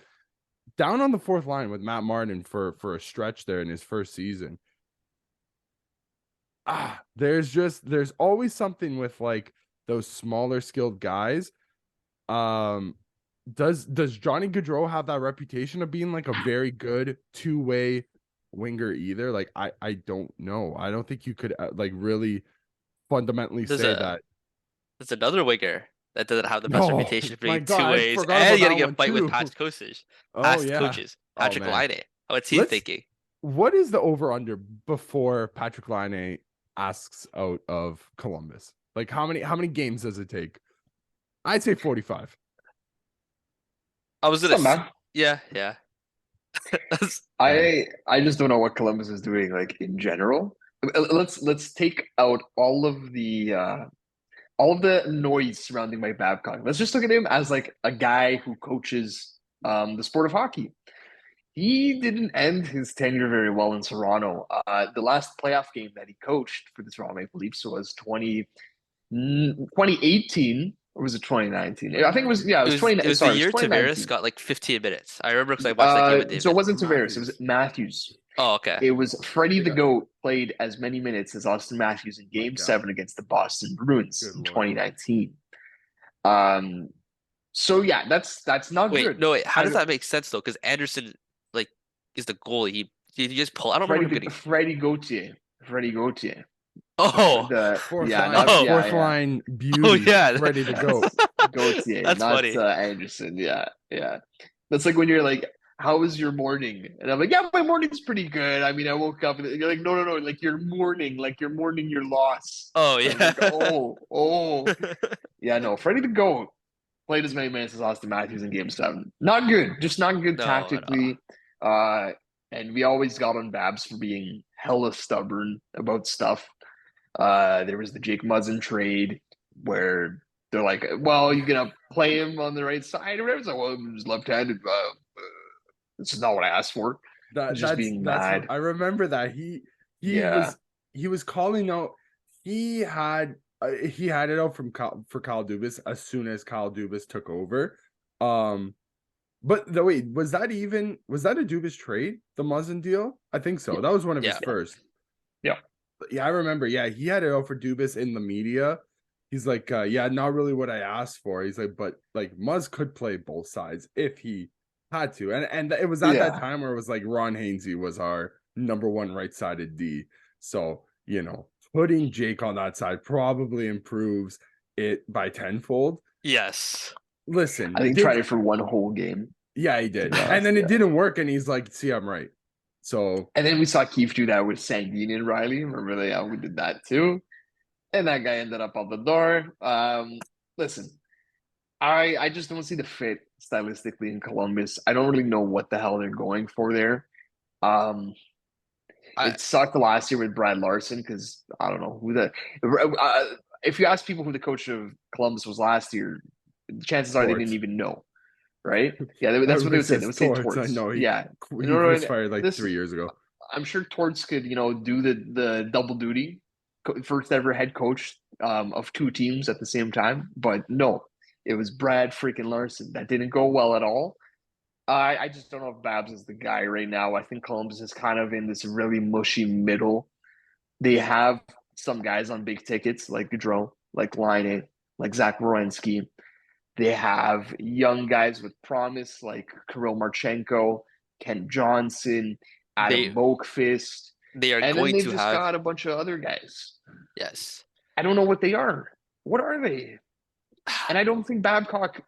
the fourth line with Matt Martin for a stretch there in his first season. There's always something with like those smaller skilled guys. Does Johnny Gaudreau have that reputation of being like a very good two-way winger either? Like I don't know. I don't think you could like really fundamentally There's say a that. there's another winger that doesn't have the best No, reputation for my being two God, I ways forgot and about getting that a one fight with too. past coaches. Oh Past yeah. coaches. Oh Patrick man. Laine. What's he Let's thinking? What is the over-under before Patrick Laine asks out of Columbus? Like how many games does it take? I'd say 45. I was gonna Some man. yeah. That's- I just don't know what Columbus is doing like in general. Let's take out all of the noise surrounding Mike Babcock. Let's just look at him as like a guy who coaches the sport of hockey. He didn't end his tenure very well in Toronto. The last playoff game that he coached for the Toronto Maple Leafs was 2018, or was it 2019? I think it was, yeah, it It was was 20, it was the sorry, it was year Tavares 2019. got like 15 minutes. I remember because I watched that game with So it David. wasn't Tavares, it was Matthews. Matthews. Oh, okay. It was Freddie They the got- Goat played as many minutes as Austin Matthews in Game God. 7 against the Boston Bruins Good in Lord. 2019. So yeah, that's not Wait, good. no, wait. How does Kind of that make sense though? Because Anderson like is the goalie. He just pull. I don't remember him getting. Freddie Gauthier. Freddie Gauthier. Oh, Fourth Yeah, line, not Oh. fourth yeah, line oh beauty, yeah. ready to go. Gauthier, That's not funny. Anderson. Yeah, yeah. That's like when you're like, "How was your morning?" And I'm like, "Yeah, my morning's pretty good. I mean, I woke up and you're like, no, like you're mourning your loss." Oh And I'm yeah. like, oh, yeah, no. Freddie the Goat played as many minutes as Austin Matthews in Game 7. Not good, just not good No, no. tactically. Uh, and we always got on Babs for being hella stubborn about stuff. There was the Jake Muzzin trade where they're like, well, you're gonna play him on the right side or whatever. It's like, well, he's left-handed. This is not what I asked for. Just being That's mad. I remember that Yeah. he was calling out. He had it out for Kyle Dubas as soon as Kyle Dubas took over. But wait, was that a Dubas trade, the Muzzin deal? I think so. Yeah. That was one of his Yeah. first. Yeah. But yeah, I remember. Yeah, he had it out for Dubas in the media. He's like, yeah, not really what I asked for. He's like, but like Muzz could play both sides if he had to. And it was at that Yeah. time where it was like Ron Hainsey was our number one right-sided D. So, putting Jake on that side probably improves it by tenfold. Yes. Listen, I think he tried it for one whole game. yeah, he did. Yeah, And then it yeah. didn't work, and he's like, see, I'm right. So And then we saw Keefe do that with Sandine and Riley. Remember we did that too. And that guy ended up on the door. Listen, I just don't see the fit stylistically in Columbus. I don't really know what the hell they're going for there. I It sucked last year with Brad Larson because I don't know who if you ask people who the coach of Columbus was last year, the chances are they didn't Torts. even know, right? Yeah, that's what they would say. They would say Torts. I Torts. know Yeah, he was fired like 3 years ago. I'm sure Torts could, do the double duty, first ever head coach of two teams at the same time. But no, it was Brad freaking Larson. That didn't go well at all. I just don't know if Babs is the guy right now. I think Columbus is kind of in this really mushy middle. They have some guys on big tickets like Gaudreau, like Laine, like Zach Werenski. They have young guys with promise like Kirill Marchenko, Ken Johnson, they Adam Boakfist. they are And then going they've to just have got a bunch of other guys. yes. I don't know what they are. What are they? And I don't think Babcock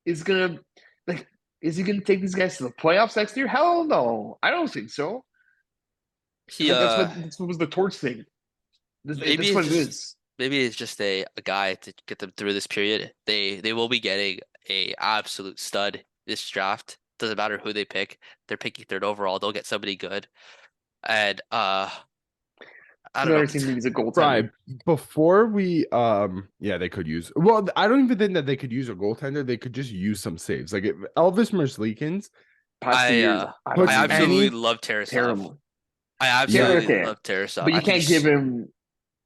is gonna like. Is he gonna take these guys to the playoffs next year? Hell no, I don't think so. He Like that's what was the torch thing. maybe That's what it's it just is. maybe it's just a guy to get them through this period. They will be getting a absolute stud this draft. Doesn't matter who they pick. They're picking third overall. They'll get somebody good. And I don't Another know. team that needs a goaltender. Right. Before we yeah, they could use, well, I don't even think that they could use a goaltender. They could just use some saves. Like if Elvis Merzlikins Past 2 years, I don't I puts think absolutely any love Tarasov. terrible. I Yeah. absolutely Okay, love Tarasov. but I you think can't give him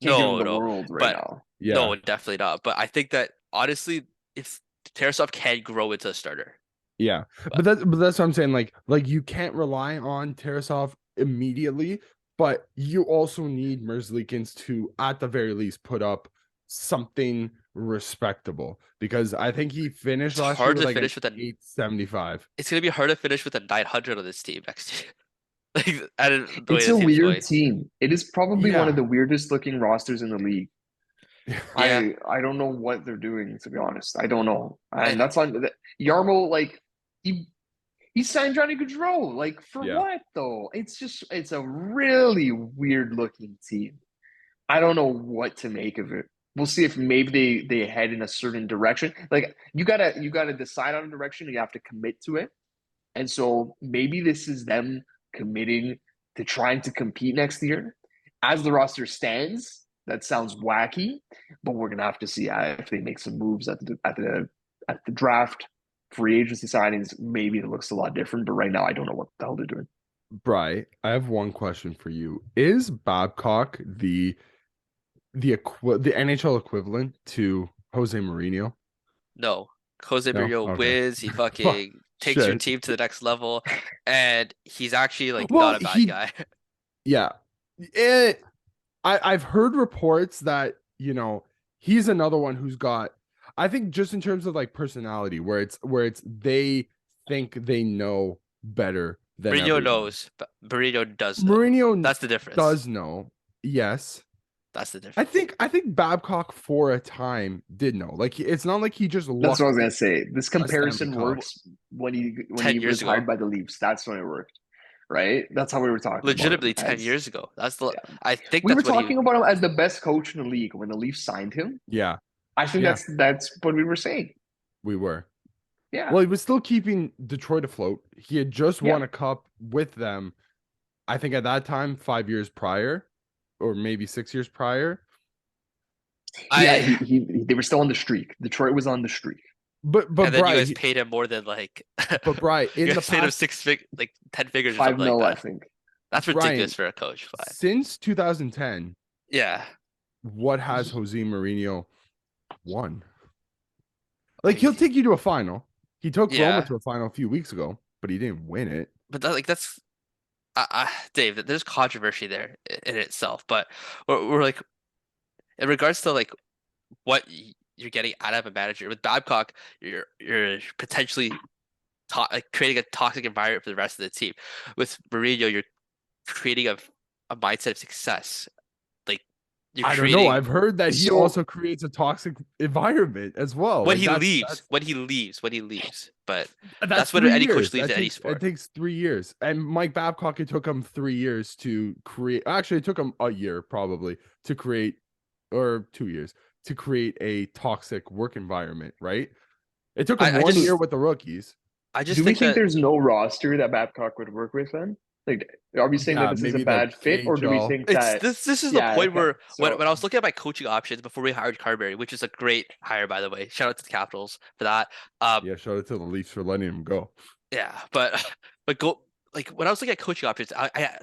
no, the no, world right but now. yeah. no, definitely not. But I think that honestly, if Tarasov can grow into a starter, Yeah. but But that's what I'm saying. Like you can't rely on Tarasov immediately, but you also need Merzlikins to at the very least put up something respectable because I think he finished it's last year hard with to like an finish with a. 875. It's gonna be hard to finish with a 900 on this team next year. Like, I don't the way It's this a team's weird going. team. It is probably one of Yeah. the weirdest looking rosters in the league. Yeah, I don't know what they're doing, to be honest. I don't know. And and that's on Yarmo, like he he signed Johnny Gaudreau. Like for Yeah. what though? It's a really weird looking team. I don't know what to make of it. We'll see if maybe they head in a certain direction. Like you gotta decide on a direction and you have to commit to it. And so maybe this is them committing to trying to compete next year. As the roster stands, that sounds wacky, but we're gonna have to see if they make some moves at the draft, free agency signings. Maybe it looks a lot different, but right now I don't know what the hell they're doing. Bri, I have one question for you. Is Babcock the NHL equivalent to Jose Mourinho? no, Jose No? Mourinho Okay. wins. He Fuck. fucking takes your Shit. team to the next level, and he's actually like Well, not a bad guy. yeah. I've heard reports that, he's another one who's got, I think just in terms of like personality, where it's they think they know better than Mourinho everyone. knows, but Mourinho does know. Mourinho That's the difference. does know. Yes. That's the I difference. think I think Babcock for a time did know. Like it's not like he just That's what I was lucked gonna say. This a Stanley comparison Cup. works when he 10 years was ago, hired by the Leafs. That's when it worked, right? That's how we were talking about him legitimately 10 as. years ago. That's the. Yeah, I think we were that's what he. talking about him as the best coach in the league when the Leafs signed him. Yeah. I think Yeah. that's what we were saying. We were. Yeah, Well, he was still keeping Detroit afloat. He had just yeah. won a cup with them, I think at that time, 5 years prior, or maybe 6 years prior. Yeah, I they were still on the streak. Detroit was on the streak. But and then you Bri, guys paid him more than like. in You the guys paid him past, like 10 figures or Five something like mil, I that. think. That's Brian, ridiculous for a coach. But since 2010, yeah, what has Jose Mourinho won? Like like he'll take you to a final. He took Roma yeah, to a final a few weeks ago, but he didn't win it. but that's Dave. There's controversy there in itself, but we're like in regards to like what you're getting out of a manager with Babcock, you're potentially like creating a toxic environment for the rest of the team. With Mourinho, you're creating a mindset of success. Like you're I don't know. creating I've heard that he So also creates a toxic environment as well. when Like he that's leaves, when he leaves. But that's that's when 3 any coach years. leaves That in any takes it sport. takes 3 years. And Mike Babcock, it took him 3 years to create. Actually, it took him a year probably to create, or 2 years to create a toxic work environment. Right? It took him I one year just with the rookies. I just do we think think that there's no roster that Babcock would work with then? Like, are we saying that Yeah, this is a maybe the bad fit, or do we KHL. think it's that? this is the Yeah, point okay. where So when I was looking at my coaching options before we hired Carberry, which is a great hire by the way. Shout out to the Capitals for that. Yeah, shout out to the Leafs for letting him go. Yeah, but but go like when I was looking at coaching options,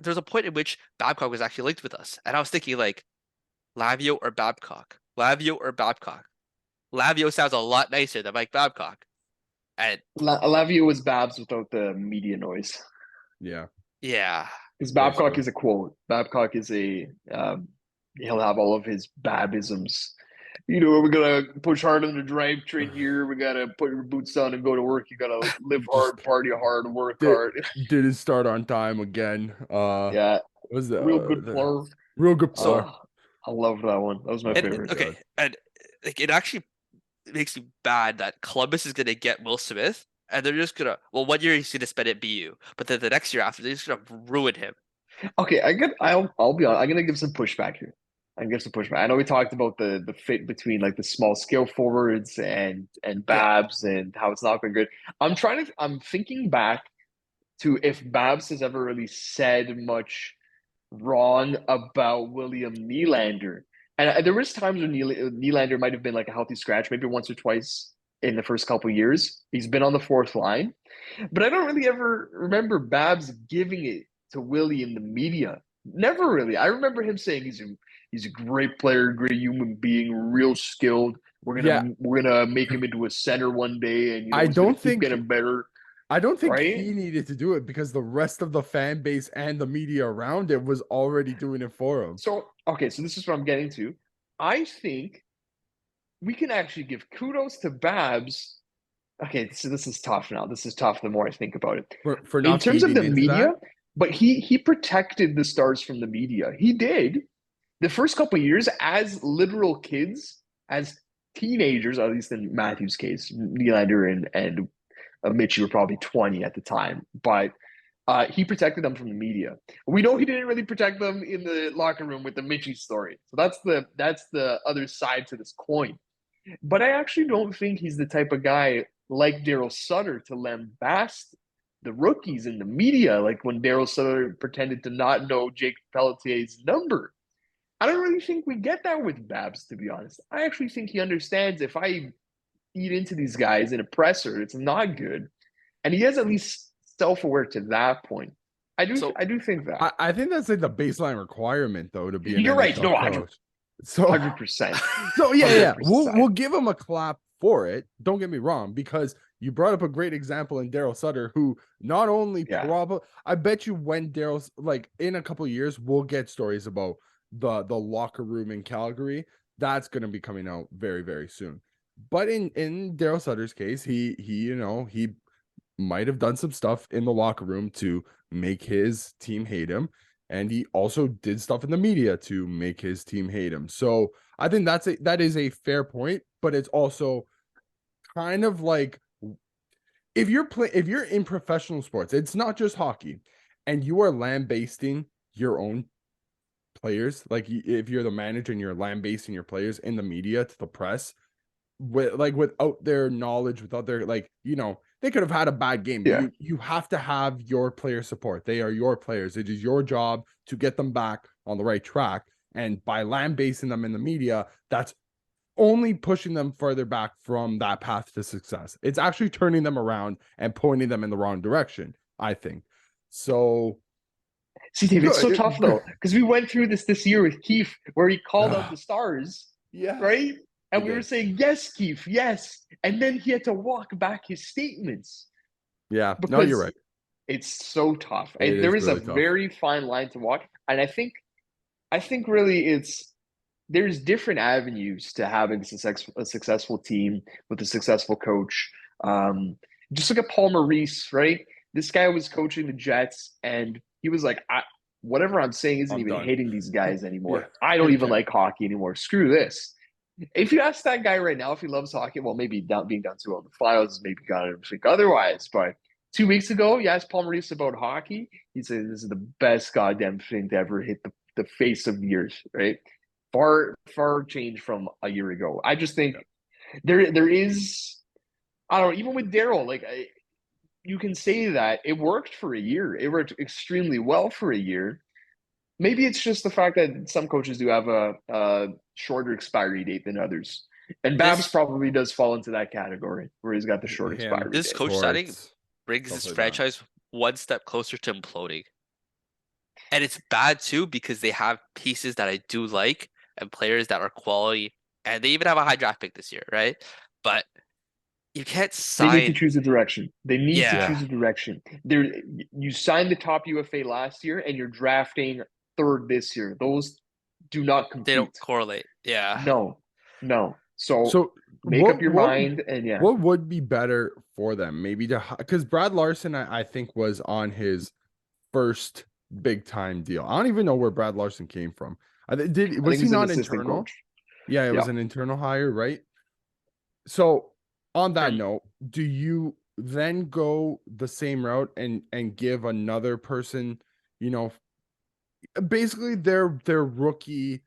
there's a point in which Babcock was actually linked with us, and I was thinking like Lavio or Babcock, Lavio or Babcock. Lavio sounds a lot nicer than Mike Babcock, and Lavio was Babs without the media noise. Yeah, yeah, Because very Babcock true. is a quote. Babcock is he'll have all of his Babisms. We're gonna push hard on the drive train here. We gotta put your boots on and go to work. You gotta live Just hard, party hard, work did hard. didn't start on time again. Yeah, Was real good the plur. real good player. Oh, I love that one. That was my Oh and my favorite. god. okay, and like it actually makes me bad that Columbus is gonna get Will Smith, and they're just gonna 1 year he's gonna spend at BU, but then the next year after they're just gonna ruin him. Okay, I'll be honest. I'm gonna give some pushback here. I can give some pushback. I know we talked about the fit between like the small scale forwards and Yeah, Babs and how it's not been good. I'm thinking back to if Babs has ever really said much wrong about William Nylander. And there was times when Nylander might have been like a healthy scratch, maybe once or twice in the first couple of years. He's been on the fourth line, but I don't really ever remember Babs giving it to Willie in the media. Never really. I remember him saying he's a great player, great human being, real skilled. Yeah, We're gonna make him into a center one day, and I he's gonna don't keep think getting better, I don't think right? he needed to do it because the rest of the fan base and the media around it was already doing it for him. So okay, so this is what I'm getting to. I think we can actually give kudos to Babs. Okay, so this is tough now. This is tough the more I think about it. For In not terms of feeding the into media, that. but he protected the Stars from the media. He did. The first couple of years as literal kids, as teenagers, at least in Matthew's case, Nylander and Mitchie were probably 20 at the time, but he protected them from the media. We know he didn't really protect them in the locker room with the Mitchie story. So that's the other side to this coin. But I actually don't think he's the type of guy like Daryl Sutter to lambast the rookies in the media, like when Daryl Sutter pretended to not know Jake Pelletier's number. I don't really think we get that with Babs, to be honest. I actually think he understands if I eat into these guys in a presser, it's not good. And he is at least self-aware to that point. So I do think that. I think that's like the baseline requirement though to be an You're right. NHL No, coach. So 100%. so yeah, we'll 100%. give him a clap for it. Don't get me wrong, because you brought up a great example in Daryl Sutter, who not only Yeah. probably I bet you when Daryl's like in a couple of years, we'll get stories about the locker room in Calgary. That's gonna be coming out very, very soon. But in Daryl Sutter's case, he might have done some stuff in the locker room to make his team hate him. And he also did stuff in the media to make his team hate him. So I think that is a fair point, but it's also kind of like if you're in professional sports, it's not just hockey, and you are lambasting your own players, like if you're the manager and you're lambasting your players in the media to the press, without their knowledge, without their they could have had a bad game, but Yeah. you have to have your player support. They are your players. It is your job to get them back on the right track. And by lambasting them in the media, that's only pushing them further back from that path to success. It's actually turning them around and pointing them in the wrong direction, I think. So See, Dave, it's so good. tough though, because we went through this year with Keefe where he called out the Stars, Yeah. right? And He we were did. saying, yes, Keefe, yes. And then he had to walk back his statements Yeah. No, you're because right. it's so tough. It And there is is a really tough. very fine line to walk. And I think really there's different avenues to having a successful team with a successful coach. Just look at Paul Maurice, right? This guy was coaching the Jets, and he was like, whatever I'm saying isn't I'm even done. hitting these guys Yeah. anymore. I don't even like hockey anymore. Screw this. If you ask that guy right now if he loves hockey, well, maybe being down 2-0 in the finals, maybe gonna think otherwise. But 2 weeks ago, you asked Paul Maurice about hockey. He said this is the best goddamn thing to ever hit the face of the earth, right? Far change from a year ago. I just think there is, I don't know, even with Daryl, like you can say that it worked for a year. It worked extremely well for a year. Maybe it's just the fact that some coaches do have a shorter expiry date than others. And Babs this probably does fall into that category where he's got the short Him, expiry this date. coach signing Torts, brings stuff this like that. franchise one step closer to imploding. And it's bad too because they have pieces that I do like and players that are quality, and they even have a high draft pick this year, right? But you can't They need to sign. choose a direction. They need to Yeah, choose a direction. You signed the top UFA last year, and you're drafting third this year. Those do not they don't compete. correlate. Yeah. No, no. So So make up what your what mind, and yeah, what would be better for them? Maybe because Brad Larson, I think, was on his first big time deal. I don't even know where Brad Larson came from. I Was think he he's an not assistant internal? coach. Yeah, it was Yeah. an internal hire, right? So on that Are note, do you then go the same route and give another person, you know, basically their rookie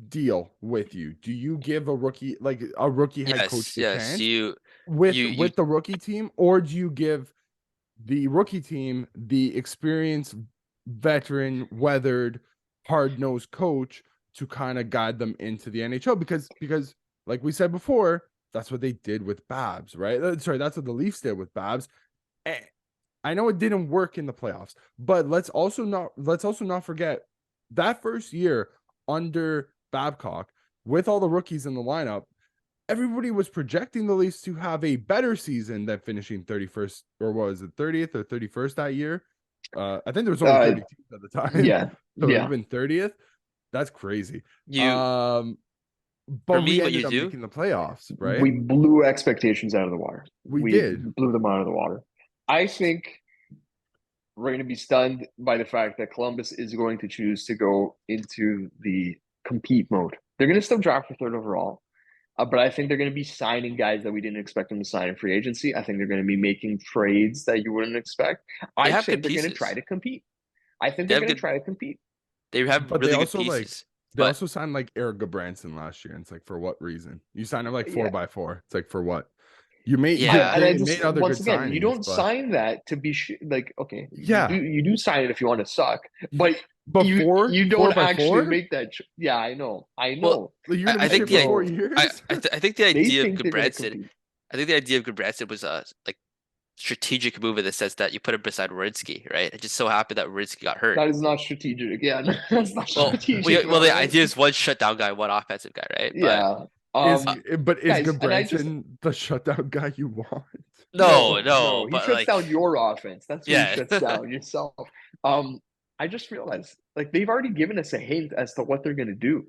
deal with you? Do you give a rookie head coach Yes, the yes. chance You with the rookie team, or do you give the rookie team the experience veteran, weathered, hard-nosed coach to kind of guide them into the NHL because like we said before, that's what they did with Babs, right? Sorry, that's what the Leafs did with Babs. And I know it didn't work in the playoffs, but let's also not forget that first year under Babcock with all the rookies in the lineup, everybody was projecting the Leafs to have a better season than finishing 31st, or was it 30th or 31st that year? I think there was only 30 teams at the time. Yeah. So it would have been 30th. That's crazy. For But me, we what ended you up do, making the playoffs, right? We blew expectations out of the water. We did. Blew them out of the water. I think we're going to be stunned by the fact that Columbus is going to choose to go into the compete mode. They're going to still draft for third overall, but I think they're going to be signing guys that we didn't expect them to sign in free agency. I think they're going to be making trades that you wouldn't expect. they I have think good they're going to pieces. try to compete. I think They they're have going to good. try to compete. They have But really they good also pieces. they But also signed like Eric Gabranson last year. And it's like, for what reason? You signed him like Yeah. 4x4. It's like, for what? You made Yeah. And I they just made other once good again, you signings, don't but sign that to be like okay, yeah. you do sign it if you want to suck, but Before you don't 4x4? actually make that. Yeah, I know. well, Like, you're gonna I be think here the for 4 So years. I think the they idea of think they're going to Goodbranson, compete. I think the idea of Goodbranson was a like strategic move in the sense that you put him beside Wierenski, right? It just so happened that Wierenski got hurt. That is not strategic. Yeah, that's not Well, strategic, well, the man. idea is one shutdown guy, one offensive guy, right? But Yeah. Is uh, is Guys, and I just Gabranson the shutdown guy you want? no, he but shuts like, down your offense. That's who he yeah, shuts down yourself. I just realized like they've already given us a hint as to what they're going to do.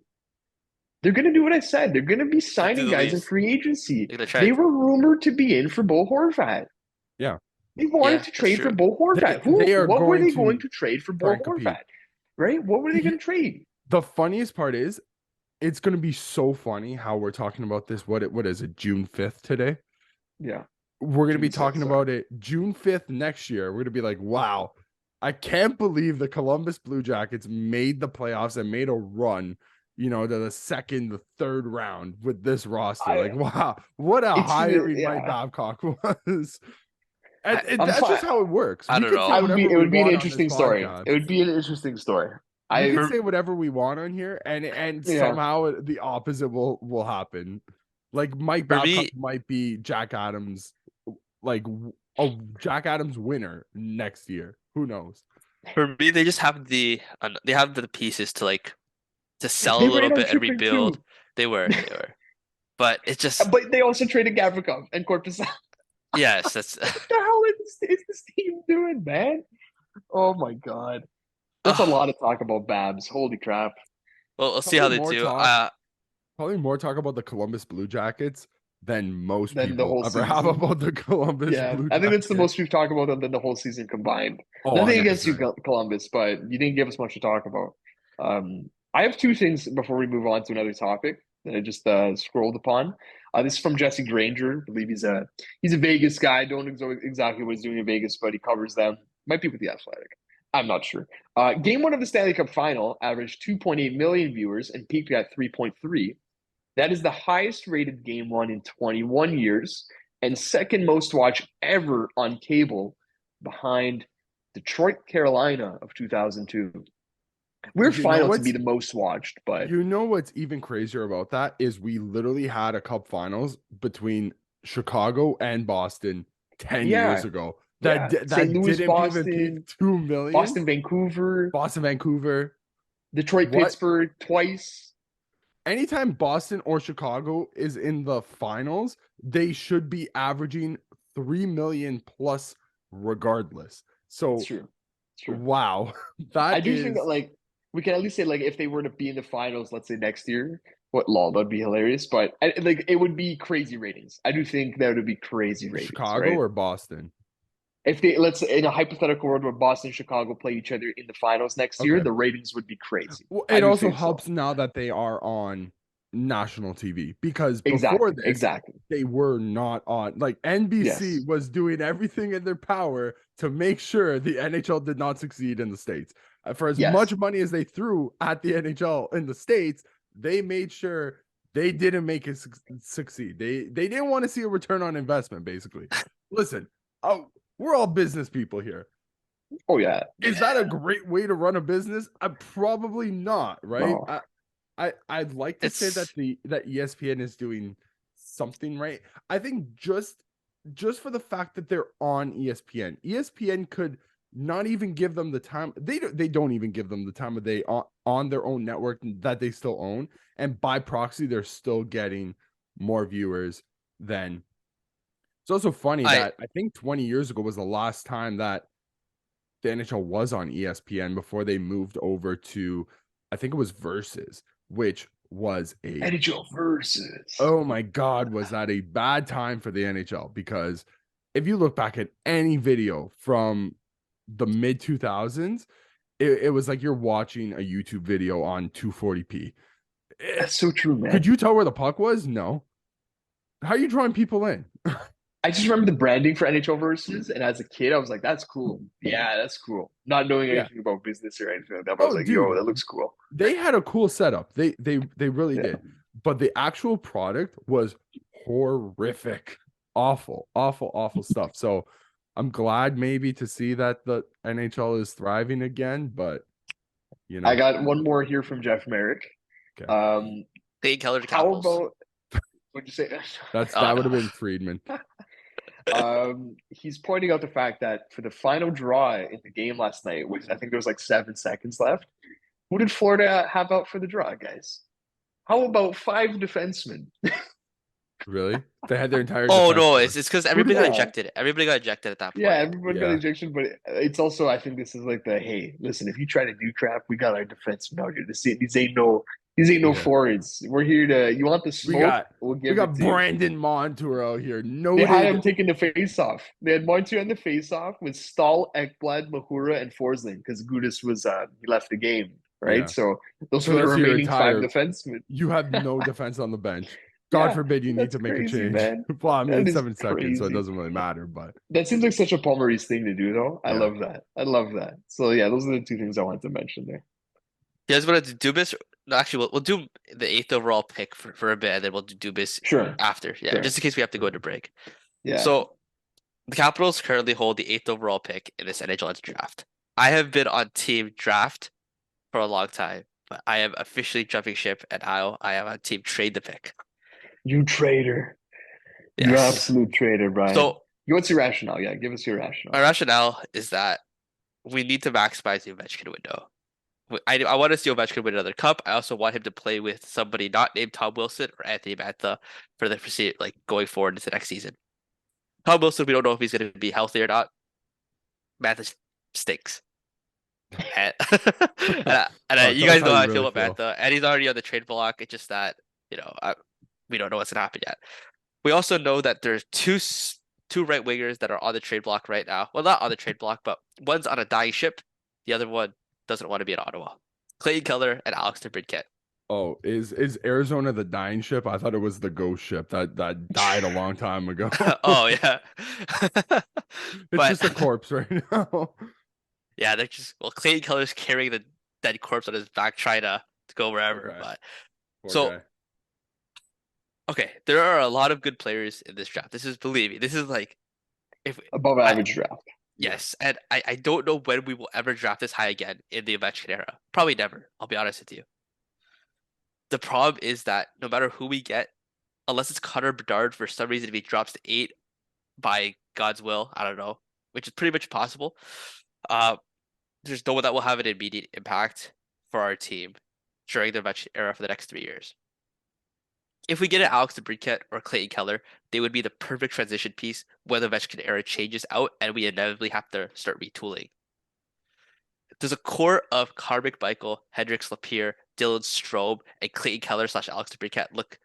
They're going to do what I said. They're going to be do signing the guys in Leafs. free agency. They're gonna try. They were rumored to be in for Bo Horvat. Yeah. They wanted Yeah, to that's trade for true. Bo Horvat. They are What were going they to going to trade for try Bo and compete. Horvat? Right? What were they going to trade? The funniest part is it's going to be so funny how we're talking about this. What is it? June 5th today? Yeah. We're going to be June 6th, talking sorry. about it June 5th next year. We're going to be like, wow, I can't believe the Columbus Blue Jackets made the playoffs and made a run, to the second, the third round with this roster. Like, wow, what a hiring Mike Babcock was. And that's just how it works. I We don't can say know. whatever It would be an want on this interesting story. podcast. It would be an interesting story. We can For- say whatever we want on here, and Yeah. somehow the opposite will happen. Like Mike For Babcock me- might be Jack Adams, like a Jack Adams winner next year. Who knows? For me, they just have they have the pieces to sell They a were little in on bit and shipping rebuild. too. They were, but it's just But they also traded Gavrikov and Korpisalo. yes, that's What the hell is this team doing, man? Oh my god. That's a lot of talk about Babs. Holy crap. well, we'll see how they do. Probably more talk about the Columbus Blue Jackets than most Than the people whole ever have season. about the Columbus Yeah, Blue I think that's the Jackets. most we've talked about them than the whole season combined. Oh, Nothing against you, 100%. Columbus, but you didn't give us much to talk about. I have two things before we move on to another topic that I just scrolled upon. This is from Jesse Granger. I believe he's a Vegas guy. Don't know exactly what he's doing in Vegas, but he covers them. Might be with the Athletic. I'm not sure. Game one of the Stanley Cup Final averaged 2.8 million viewers and peaked at 3.3. That is the highest rated game one in 21 years and second most watched ever on cable behind Detroit, Carolina of 2002. We're final to be the most watched, but what's even crazier about that is we literally had a cup finals between Chicago and Boston 10 years ago. That St. Louis, didn't Boston, even peak 2 million. Boston, Vancouver, Detroit, Pittsburgh twice. Anytime Boston or Chicago is in the finals, they should be averaging 3 million plus regardless. So it's true. Wow. I do think that we can at least say if they were to be in the finals, let's say next year, that'd be hilarious. But it would be crazy ratings. I do think that would be crazy ratings. Chicago or Boston? If they in a hypothetical world where Boston and Chicago play each other in the finals next year, the ratings would be crazy. Well, it also helps now that they are on national TV because before this, they were not on. Like NBC was doing everything in their power to make sure the NHL did not succeed in the States. For as much money as they threw at the NHL in the States, they made sure they didn't make it succeed. They didn't want to see a return on investment, basically. Listen, we're all business people here. Oh yeah. Is that a great way to run a business? Probably not, right? No. I'd like to say that It's that ESPN is doing something right. I think just for the fact that they're on ESPN, ESPN could not even give them the time. They don't even give them the time of day on their own network that they still own, and by proxy, they're still getting more viewers than. It's also funny I that I think 20 years ago was the last time that the NHL was on ESPN before they moved over to, I think it was Versus, which was a, NHL versus. oh my God, was that a bad time for the NHL? Because if you look back at any video from the mid 2000s, it was like you're watching a YouTube video on 240p. That's so true, Could man. you tell where the puck was? No. How are you drawing people in? I just remember the branding for NHL versus, and as a kid, I was like, "That's cool. Yeah, that's cool." Not knowing Yeah. anything about business or anything like that, but I was Oh, like, "Yo, dude, that looks cool." they had a cool setup. They really Yeah. did. But the actual product was horrific. Awful, awful, awful stuff. So I'm glad maybe to see that the NHL is thriving again, but you I know, got one more here from Jeff Merrick. okay. Clayton Keller to How Capitals. about what'd you say? Oh That would have no. been Friedman. He's pointing out the fact that for the final draw in the game last night, which I think there was like 7 seconds left, who did Florida have out for the draw, guys? How about 5 defensemen? Really? They had their entire Oh defense no, core. it's because Who everybody did got they? Yeah, ejected. Everybody got ejected at that yeah, point. everyone got Yeah. ejection, but it's also I think this is like the hey, listen, if you try to do crap, we got our defensemen out here. These ain't no Yeah. forwards. We're here to. You want the We smoke? got We'll we give it got to you. Brandon Montour out here. They had him Noted. taking the face off. They had Montu on the face off with Stahl, Ekblad, Mahura, and Forsling because Gudis was he left the game, right? Yeah. So those For were the the rest of your remaining five entire, defensemen. you have no defense on the bench. God Yeah, forbid you need that's to make a crazy, change. man. Well, I mean, That it's is 7 seconds, so it crazy. doesn't really matter. But That seems like such a Palmerese thing to do, though. I yeah, love that. I love that. So yeah, those are the two things I wanted to mention there. You guys want to do Dubas? No, actually, we'll do the eighth overall pick for a bit, and then we'll do Dubas Sure, after. Yeah, sure. just in case we have to go into break. Yeah. So the Capitals currently hold the eighth overall pick in this NHL draft. I have been on team draft for a long time, but I am officially jumping ship, and I am on team trade the pick. You traitor. You Yes. absolute traitor, Brian. So What's your rationale? Yeah, give us your my rationale. rationale is that we need to maximize the Ovechkin window. I want to see Ovechkin win another cup. I also want him to play with somebody not named Tom Wilson or Anthony Mantha for the like going forward into next season. Tom Wilson, we don't know if he's going to be healthy or not. Mantha stinks. And, oh, you tell us guys how know how you I feel really about feel. Mantha, and he's already on the trade block. It's just that we don't know what's going to happen yet. We also know that there's two right wingers that are on the trade block right now. Well, not on the trade block, but one's on a dying ship. The other one doesn't want to be in Ottawa. Clayton Keller and Alex DeBrincat. Oh, is Arizona the dying ship? I thought it was the ghost ship that died a long time ago. Oh yeah. It's But just a corpse right now. yeah, they're just Clayton Keller's carrying the dead corpse on his back trying to go Poor wherever. guy. But Poor so guy. okay, there are a lot of good players in this draft. This is believe me, this is like if Above I average draft. Yeah. yes, and I don't know when we will ever draft this high again in the Ovechkin era. Probably never. I'll be honest with you. The problem is that no matter who we get, unless it's Connor Bedard for some reason, if he drops to 8 by God's will, I don't know, which is pretty much possible. Uh, there's no one that will have an immediate impact for our team during the Ovechkin era for the next 3 years. If we get an Alex DeBrincat or Clayton Keller, they would be the perfect transition piece when the Ovechkin era changes out and we inevitably have to start retooling. There's a core of Karmik Michael, Hendrix Lapierre, Dylan Strome, and Clayton Keller / Alex DeBrincat look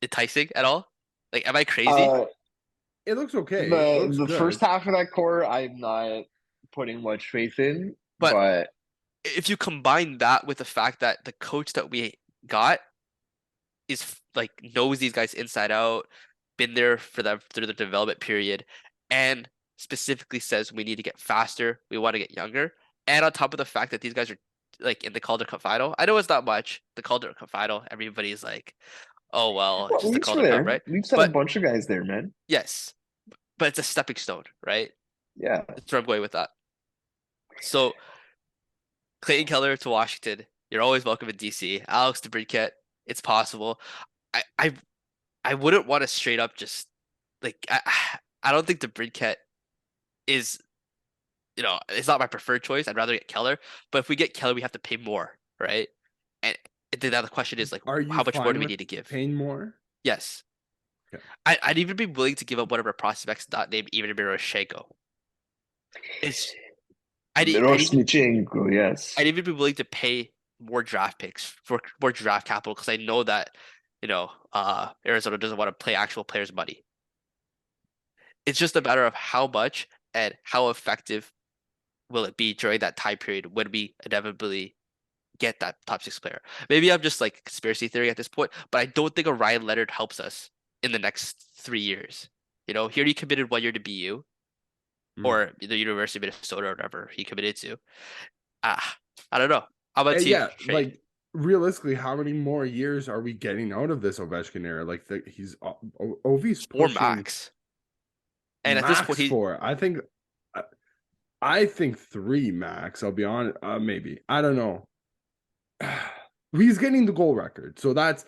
enticing at all? Like, am I crazy? Uh, It looks okay. It the looks the first good. half of that core, I'm not putting much faith in, But but if you combine that with the fact that the coach that we got is like knows these guys inside out, been there for them through the development period, and specifically says we need to get faster, we want to get younger, and on top of the fact that these guys are like in the Calder Cup final. I know it's not much. The Calder Cup final, everybody's like, oh well, it's well, just the Leafs were Calder Cup, there. right? Leafs had a But bunch of guys there, man. yes, but it's a stepping stone, right? Yeah. That's where I'm going with that. So Clayton Keller to Washington. You're always welcome in DC. Alex DeBrincat, it's possible. I I I wouldn't want to straight up just like I don't think DeBrincat is it's not my preferred choice. I'd rather get Keller. But if we get Keller, we have to pay more, right? And then the question is like, Are you how much more do fine we with need to give? paying more? Yes, Okay. I'd even be willing to give up whatever prospects not named even Miroshchenko. It's I'd even Miroshnichenko, yes. I'd even be willing to pay more draft picks for more draft capital because I know that Arizona doesn't want to play actual players' money. It's just a matter of how much and how effective will it be during that time period when we inevitably get that top six player. Maybe I'm just like conspiracy theory at this point, but I don't think a Ryan Leonard helps us in the next 3 years. Here he committed 1 year to BU Mm. or the University of Minnesota or whatever he committed to. I don't know. How about And team yeah, trade? like realistically, how many more years are we getting out of this Ovechkin era? Like he's Ovi's Or pushing max. And at this point, max four. I think three max. I'll be honest. Maybe I don't know. He's getting the goal record, so that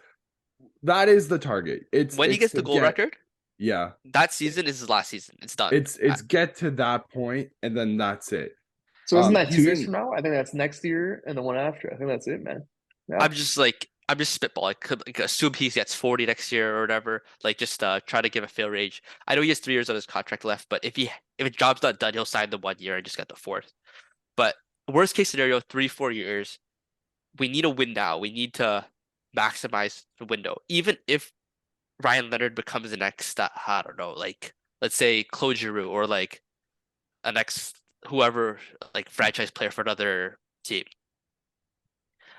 is the target. when he It's gets to the goal get record, yeah. that season is his last season. It's done. It's get to that point, and then that's it. So isn't that 2 He's years in. from now? I think that's next year and the one after. I think that's it, man. Yeah. I'm just spitballing. Could like, assume he gets 40 next year or whatever. Like just try to give a fair range. I know he has 3 years on his contract left, but if a job's not done, he'll sign the 1 year and just get the fourth. But worst case scenario, 3 4 years. We need a win now. We need to maximize the window. Even if Ryan Leonard becomes the next, I don't know, like let's say Claude Giroux or like a next whoever like franchise player for another team.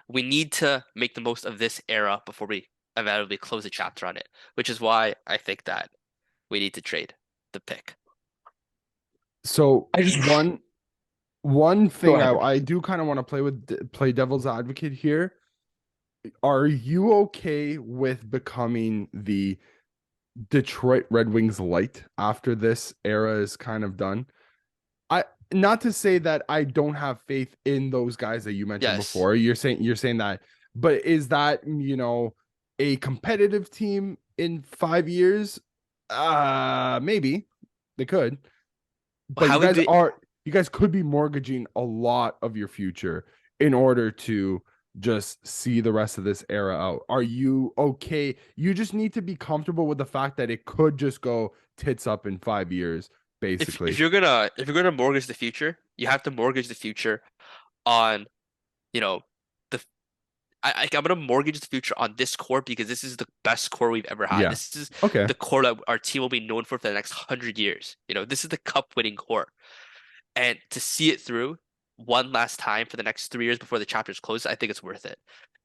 We need to make the most of this era before we inevitably close a chapter on it, which is why I think that we need to trade the pick. So I just one go thing ahead. I do kind of want to play devil's advocate here. Are you okay with becoming the Detroit Red Wings light after this era is kind of done? I not to say that I don't have faith in those guys that you mentioned Yes. before. You're saying that, but is that a competitive team in 5 years? Maybe they could, but How we be you guys could be mortgaging a lot of your future in order to just see the rest of this era out. Are you okay? You just need to be comfortable with the fact that it could just go tits up in 5 years, if basically. you're gonna mortgage the future, you have to mortgage the future on, you know, the I'm gonna mortgage the future on this core because this is the best core we've ever had. Yeah. This is Okay. the core that our team will be known for the next 100 years. This is the cup winning core. And to see it through one last time for the next 3 years before the chapter's closed, I think it's worth it.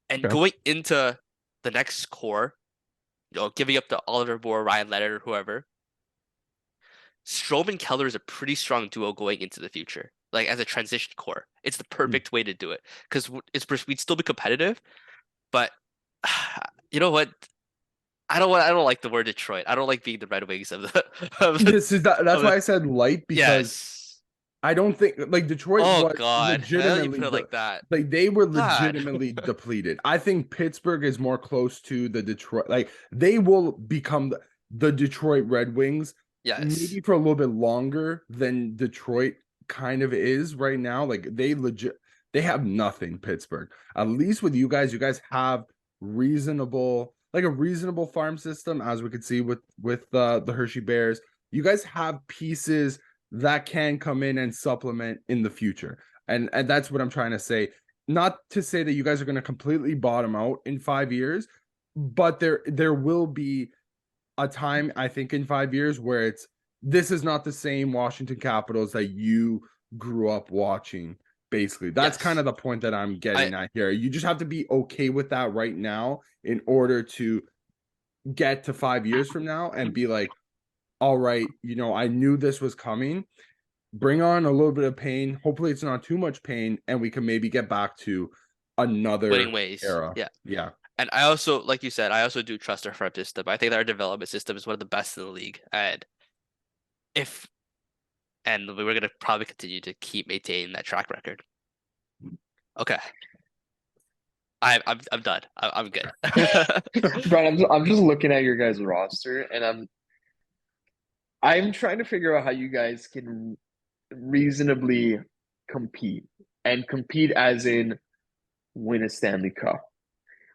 And Okay. going into the next core, giving up to Oliver Moore, Ryan Leonard, or whoever, Strome and Keller is a pretty strong duo going into the future. Like as a transition core, it's the Hmm. perfect way to do it because we'd still be competitive, but you know what? I don't like the word Detroit. I don't like being the Red Wings of the of the, That's of why the I said light, because yes. I don't think like Detroit Oh was God, now you put legitimately it like that. like they were God. legitimately depleted. I think Pittsburgh is more close to the Detroit, like they will become the Detroit Red Wings Yes. maybe for a little bit longer than Detroit kind of is right now. Like they have nothing, Pittsburgh. At least with you guys have a reasonable farm system, as we could see with the Hershey Bears. You guys have pieces that can come in and supplement in the future. And that's what I'm trying to say. Not to say that you guys are going to completely bottom out in 5 years, but there will be a time, I think, in 5 years where this is not the same Washington Capitals that you grew up watching. Basically, that's kind Yes. of the point that I'm I getting at here. You just have to be okay with that right now in order to get to 5 years from now and be like, all right, I knew this was coming. Bring on a little bit of pain. Hopefully, it's not too much pain, and we can maybe get back to winning another ways. era. Yeah. Yeah. And I also, like you said, I also do trust our farm system. I think that our development system is one of the best in the league. And if and we were gonna probably continue to keep maintaining that track record. Okay, I'm done. I'm good. Brian, I'm just looking at your guys' roster, and I'm trying to figure out how you guys can reasonably compete, and compete as in win a Stanley Cup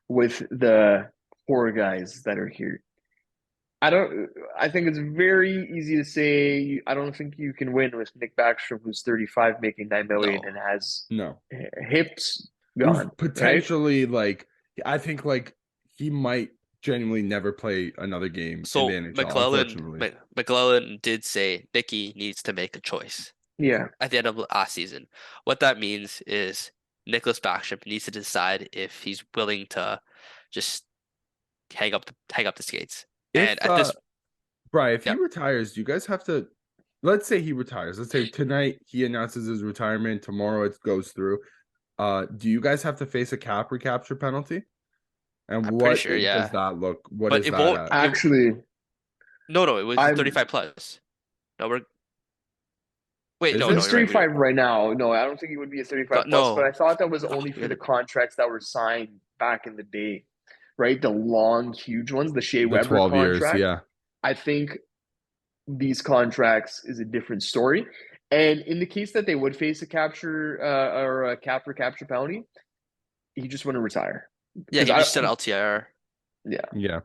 with the four guys that are here. I think it's very easy to say I don't think you can win with Nick Backstrom, who's 35, making 9 million No. and has No. hips Who's gone, right? potentially like I think like he might genuinely never play another game in So the NHL, unfortunately. McClellan did say Nicky needs to make a choice Yeah. at the end of last season. What that means is Nicholas Backstrom needs to decide if he's willing to just hang up the skates. And If at this, Brian, if he yeah, retires, do you guys have to let's say he retires. Let's say tonight he announces his retirement, tomorrow it goes through. Do you guys have to face a cap recapture penalty? And I'm pretty what sure, does yeah. that look? What But is it that won't. at? Actually, No, it was I'm 35 plus. No, we're wait, Is no, it? he's you're right. 35 right now. No, I don't think he would be a 35 plus, but No, I thought that was no, only for you're the contracts that were signed back in the day, right? The long, huge ones, the Shea The Weber 12 years, contract. yeah. I think these contracts is a different story. And in the case that they would face a capture or a cap or capture penalty, he just wouldn't retire. yeah. Because He just said LTR, yeah, Yeah.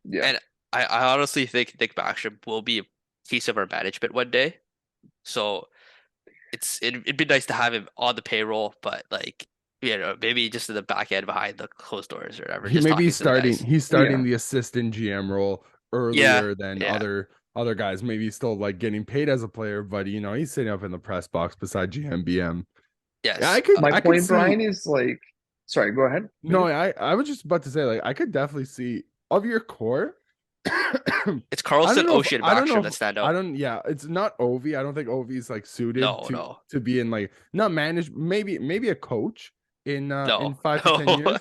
yeah, and I honestly think Nick Backstrom will be a piece of our management one day. So it'd be nice to have him on the payroll, but like maybe just in the back end behind the closed doors or whatever, He just maybe talking to the guys. he's yeah. starting the assistant GM role Yeah, earlier than yeah, other guys. Maybe he's still like getting paid as a player, but he's sitting up in the press box beside GM BM. Yeah, yes. My I could point, see Brian, is like, sorry, go ahead. no, Finish. I was just about to say like I could definitely see of your core. It's Carlson, Oshie, and I don't know Backstrom if that stand I out. don't yeah, it's not Ovi. I don't think Ovi's like suited No, to be in like not manage maybe a coach in no, 5 to 10 no. years.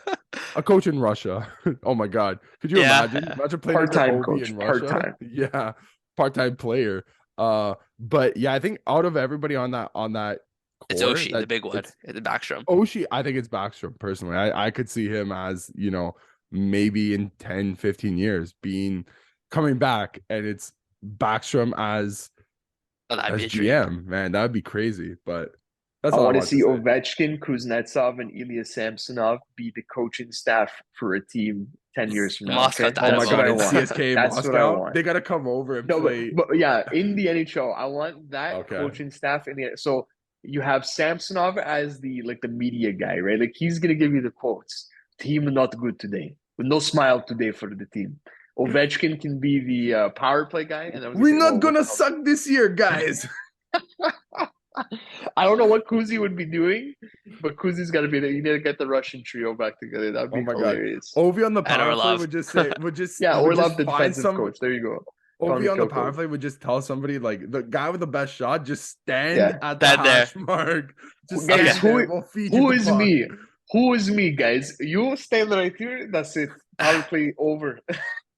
A coach in Russia. Oh my God. Could you Yeah, imagine? yeah. Imagine playing under Part-time Ovi in coach, Russia. part-time. Yeah. Part-time player. But yeah, I think out of everybody on that It's core, Oshie, the that big one, it's and Backstrom. Oshie, I think it's Backstrom personally. I could see him as, maybe in 10, 15 years coming back and it's Backstrom Oh, that'd be as a dream. GM. Man, that'd be crazy. But that's I all I want to want to see say. Ovechkin, Kuznetsov, and Ilya Samsonov be the coaching staff for a team 10 years from The now. Moscow Okay, Oh my that's what God, I Dynamo. in want. CSK That's what I Moscow, want. they gotta come over and No, play. but yeah, in the NHL, I want that Okay. coaching staff in the so you have Samsonov as the media guy, right? Like he's gonna give you the quotes. Team not good today. With no smile today for the team. Ovechkin can be the power play guy, and I'm gonna We're say, not "Well, what gonna the hell?" suck this year, guys. I don't know what Kuzi would be doing, but Kuzi's got to be there. You need to get the Russian trio back together. That'd Oh be my God. hilarious. Ovi on the And power play Orlov. would just say Yeah, would Orlov, just the find defensive some coach. There you go. Ovi on the power coach. play would just tell somebody like the guy with the best shot, just stand Yeah. at the Stand there. hash mark. Just Guys, stand there. We'll feed you who the is puck. me? Who is me, guys? You stand right here. That's it. Power play over.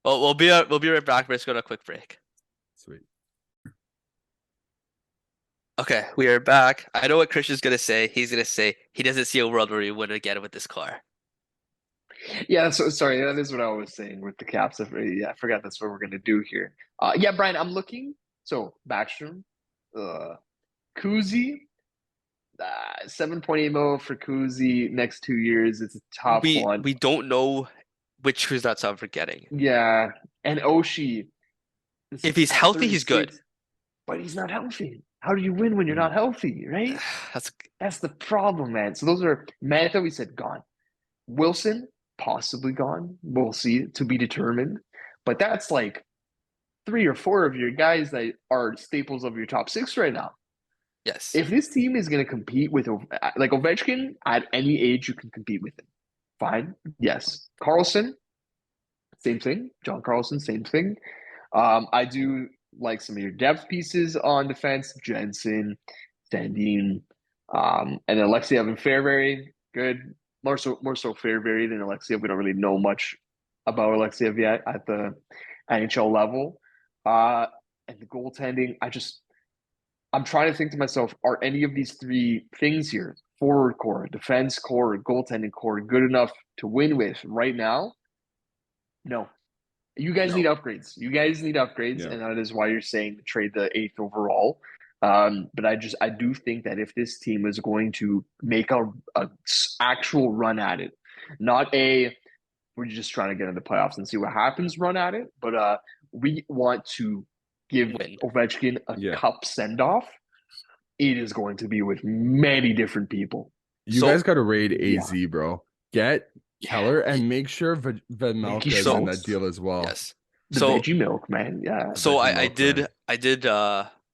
Well, we'll be right back. We're just going to a quick break. Sweet. Okay, we are back. I know what Christian's gonna say. He's gonna say he doesn't see a world where we win again with this car. Yeah, so sorry. That is what I was saying with the caps. I forgot that's what we're gonna do here. Yeah, Brian, I'm looking. So Backstrom, Kuzi, 7.8 mil for Kuzi next 2 years. It's a tough one. We don't know which who's that's up for getting. Yeah, and Oshie. If he's at healthy, he's good. 36, but he's not healthy. How do you win when you're not healthy, right? That's That's the problem, man. So those are Manta, we said gone. Wilson, possibly gone. We'll see, to be determined. But that's like 3 or 4 of your guys that are staples of your top 6 right now. yes. If this team is going to compete with like Ovechkin at any age, you can compete with him. Fine. Yes. Carlson, same thing. John Carlson, same thing. I do like some of your depth pieces on defense. Jensen, Sandin, and then Alexiev and Fairbury. Good. More so Fairbury than Alexiev. We don't really know much about Alexiev yet at the NHL level. And the goaltending, I'm trying to think to myself, are any of these three things here, forward core, defense core, goaltending core, good enough to win with right now? No. You guys need No. upgrades. You guys need upgrades, Yeah. and that is why you're saying trade the eighth overall. But I do think that if this team is going to make a actual run at it, not a we're just trying to get in the playoffs and see what happens, run at it, but we want to give Win. Ovechkin a Yeah. cup send off. It is going to be with many different people. You So- guys got to raid Yeah. AZ, bro. Get Keller and make sure Vemelka is in that Schultz. deal as well. Yes. The So veggie milk, man. Yeah. so Veggie I milk, man. did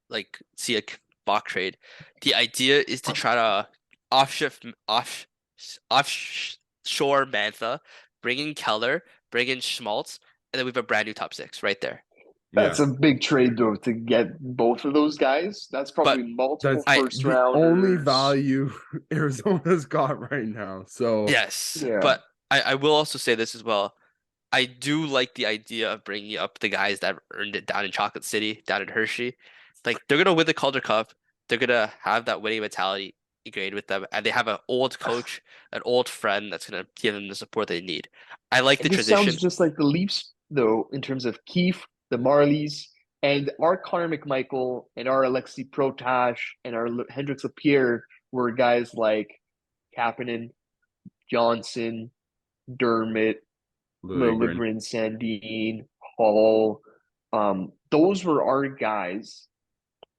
like see a Bach trade. The idea is to try to offshore Mantha, bring in Keller, bring in Schmaltz, and then we have a brand new top six right there. That's Yeah. a big trade, though, to get both of those guys. That's probably multiple That's first the rounders. only value Arizona's got right now. So Yes, Yeah. but I will also say this as well. I do like the idea of bringing up the guys that earned it down in Chocolate City, down in Hershey. Like they're gonna win the Calder Cup. They're gonna have that winning mentality ingrained with them, and they have an old coach, an old friend that's gonna give them the support they need. I like the It just transition. sounds just like the Leafs, though, in terms of Keefe, the Marlies, and our Connor McMichael and our Alexi Protash and our Hendrix Lapierre were guys like Kapanen, Johnson, Dermott, Liljegren. Lilligren, Sandine, Hall. Those were our guys.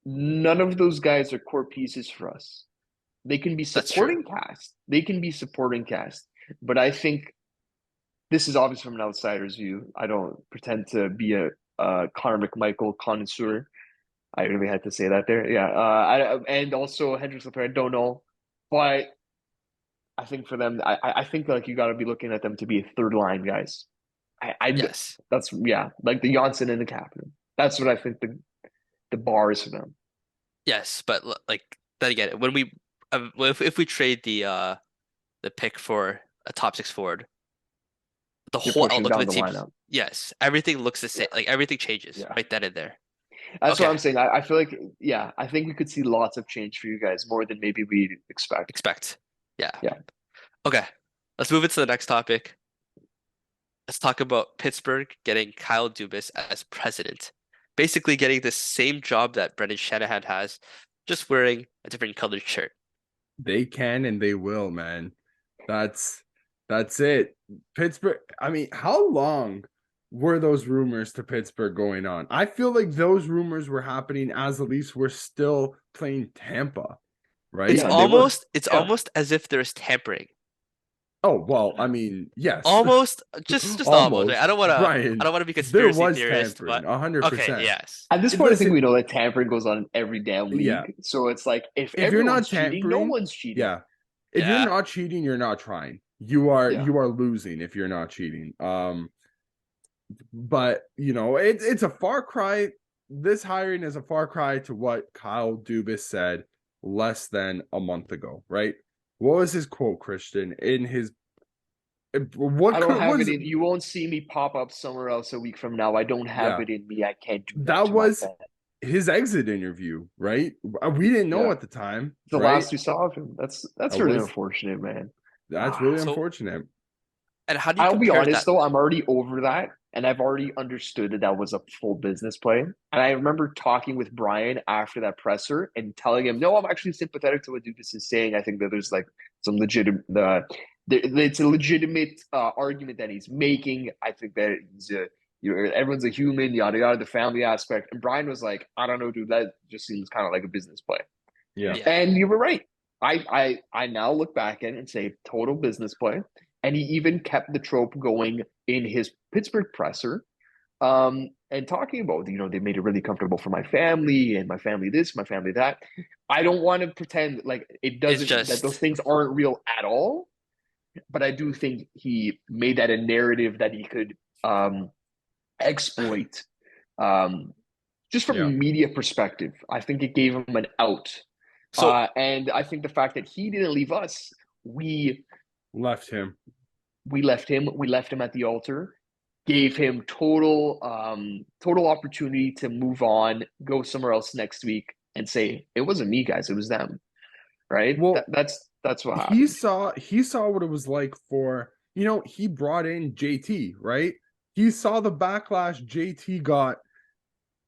None of those guys are core pieces for us. They can be That's supporting cast. They can be supporting cast. But I think this is obvious from an outsider's view. I don't pretend to be a Connor McMichael connoisseur. I really had to say that there. Yeah. And also Hendrix Lapierre, I don't know. But I think for them, I think like you got to be looking at them to be a third line guys. Yes, That's like the Janssen and the Captain. That's what I think the bar is for them. yes, but like then again, when we if we trade the pick for a top six forward, the You're whole pushing outlook of down the the team, lineup. yes, everything looks the same. Yeah. Like everything changes Yeah. right then and there. That's Okay. what I'm saying. I feel like, yeah, I think we could see lots of change for you guys, more than maybe we expect. Yeah. Yeah. Okay. Let's move into the next topic. Let's talk about Pittsburgh getting Kyle Dubas as president. Basically getting the same job that Brendan Shanahan has, just wearing a different colored shirt. They can and they will, man. That's it. Pittsburgh. I mean, how long were those rumors to Pittsburgh going on? I feel like those rumors were happening as the Leafs were still playing Tampa, right? It's Yeah, they were. it's Yeah. almost as if there's tampering. Oh, well, I mean, yes. Almost just almost. Right? Brian, I don't want to be there conspiracy was theorist, tampering, but 100%. okay, yes. At this point, I think Listen, we know that tampering goes on in every damn league. Yeah. So it's like if If you're not everyone's cheating, no tampering, one's cheating. yeah. If Yeah. you're not cheating, you're not trying. You are Yeah. losing if you're not cheating. But it's a far cry. This hiring is a far cry to what Kyle Dubas said less than a month ago, right? What was his quote, Christian? In his what I don't have was it in. You won't see me pop up somewhere else a week from now. I don't have Yeah. it in me. I can't do that. that to my was fan. his exit interview, right? We didn't know Yeah. at the time. The right? last we saw of him. That's That really was- unfortunate, man. That's really So- unfortunate. And how do you I'll be compare honest that? though, I'm already over that, and I've already understood that that was a full business play. And I remember talking with Brian after that presser and telling him, "No, I'm actually sympathetic to what Dubas is saying. I think that there's like some legitimate, it's a legitimate argument that he's making. I think that he's everyone's a human, yada yada, the family aspect." And Brian was like, "I don't know, dude. That just seems kind of like a business play." Yeah. Yeah. And you were right. I now look back at it and say total business play. And he even kept the trope going in his Pittsburgh presser, and talking about, they made it really comfortable for my family and my family this, my family that. I don't want to pretend like it doesn't, that those things aren't real at all. But I do think he made that a narrative that he could exploit, just from a media perspective. I think it gave him an out. So And I think the fact that he didn't leave us, we Left him. left him at the altar, gave him total opportunity to move on, go somewhere else next week, and say, it wasn't me, guys, it was them. Right? Well, That's what he happened. saw what it was like for, he brought in JT, right? He saw the backlash JT got,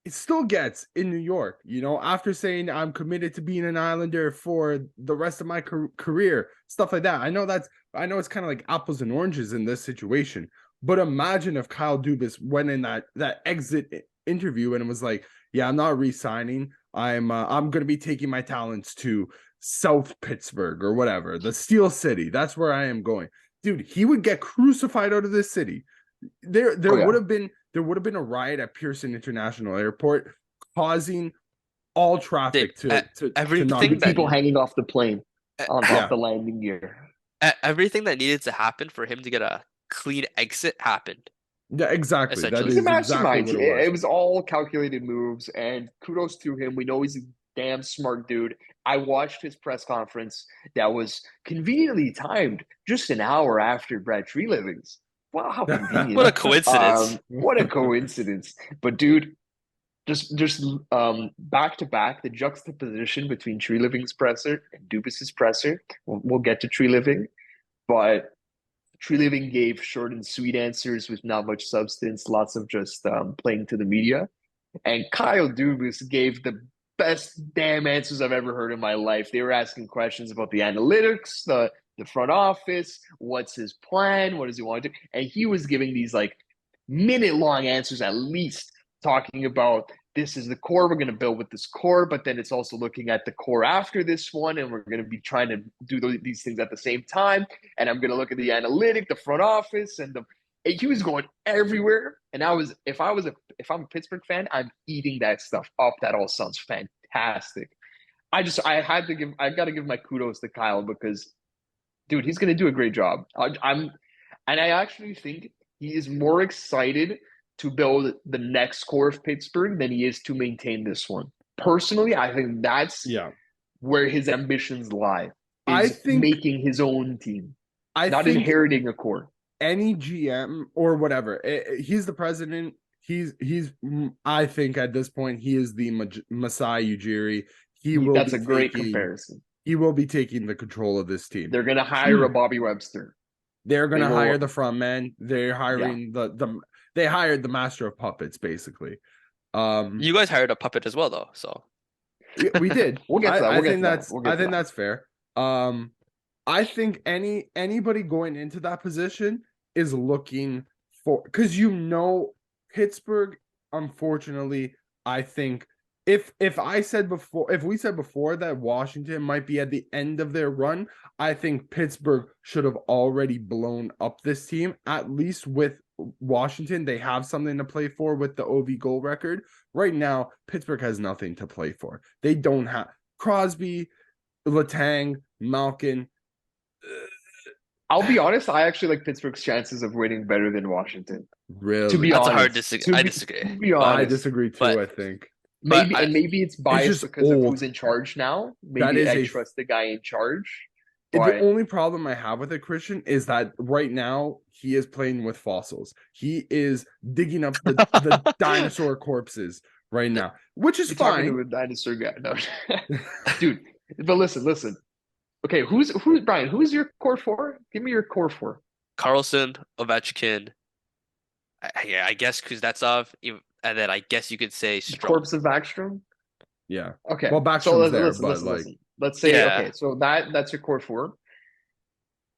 it still gets in New York, after saying I'm committed to being an Islander for the rest of my career, stuff like that. I know it's kind of like apples and oranges in this situation, but imagine if Kyle Dubas went in that exit interview and was like, "Yeah, I'm not re-signing. I'm going to be taking my talents to South Pittsburgh or whatever, the Steel City. That's where I am going." Dude, he would get crucified out of this city. There Oh yeah. would have been a riot at Pearson International Airport, causing all Dude, traffic to not everything that People continue. hanging off the plane off Yeah, the landing gear. everything that needed to happen for him to get a clean exit happened, yeah, exactly. That He's essentially. a is exactly mastermind. what it It was. was all calculated moves, and kudos to him. We know he's a damn smart dude. I watched his press conference that was conveniently timed just an hour after Brad Treliving's. Wow, how What convenient. a coincidence. What a coincidence. But dude, just back to back, the juxtaposition between Treliving's presser and Dubas's presser. We'll get to Treliving, but Treliving gave short and sweet answers with not much substance, lots of just playing to the media. And Kyle Dubas gave the best damn answers I've ever heard in my life. They were asking questions about the analytics, the front office, what's his plan, what does he want to do, and he was giving these like minute long answers at least, talking about this is the core we're going to build with this core, but then it's also looking at the core after this one, and we're going to be trying to do these things at the same time. And I'm going to look at the analytic, the front office, and he was going everywhere. And if I'm a Pittsburgh fan, I'm eating that stuff up. That all sounds fantastic. I got to give my kudos to Kyle because, dude, he's going to do a great job. And I actually think he is more excited to build the next core of Pittsburgh than he is to maintain this one. Personally, I think that's Yeah, where his ambitions lie, I is think making his own team, I not think inheriting a core. any GM or whatever, he's the president. I think at this point he is the Masai Ujiri. That's a great comparison. He will be taking the control of this team. They're going to hire a Bobby Webster. They're going to They will- hire the front man. They're hiring they hired the master of puppets, basically. You guys hired a puppet as well, though. So We did. We'll get to that. I We'll get think to that. that's We'll get I to think that. that's fair. I think anybody going into that position is looking for, because Pittsburgh, unfortunately, I think if we said before that Washington might be at the end of their run, I think Pittsburgh should have already blown up this team. At least with Washington, they have something to play for with the OV goal record. Right now, Pittsburgh has nothing to play for. They don't have Crosby, Letang, Malkin. I'll be honest, I actually like Pittsburgh's chances of winning better than Washington. Really, To be that's honest, a hard disagree. I disagree. To be But honest, I disagree too. but- I think maybe it's biased just because of old. who's in charge now. That Maybe is I a- trust the guy in charge. the But only problem I have with it, Christian, is that right now he is playing with fossils. He is digging up the dinosaur corpses right now, which is you're talking to fine. a dinosaur guy. No. Dude, but listen. Okay, who's Brian? Who's your core four? Give me your core four. Carlson, Ovechkin, I guess Kuznetsov, and then I guess you could say The Strome. corpse of Backstrom? Yeah. Okay. Well, Backstrom's there, listen, but like, listen. Let's say Yeah. okay, so that's your core four.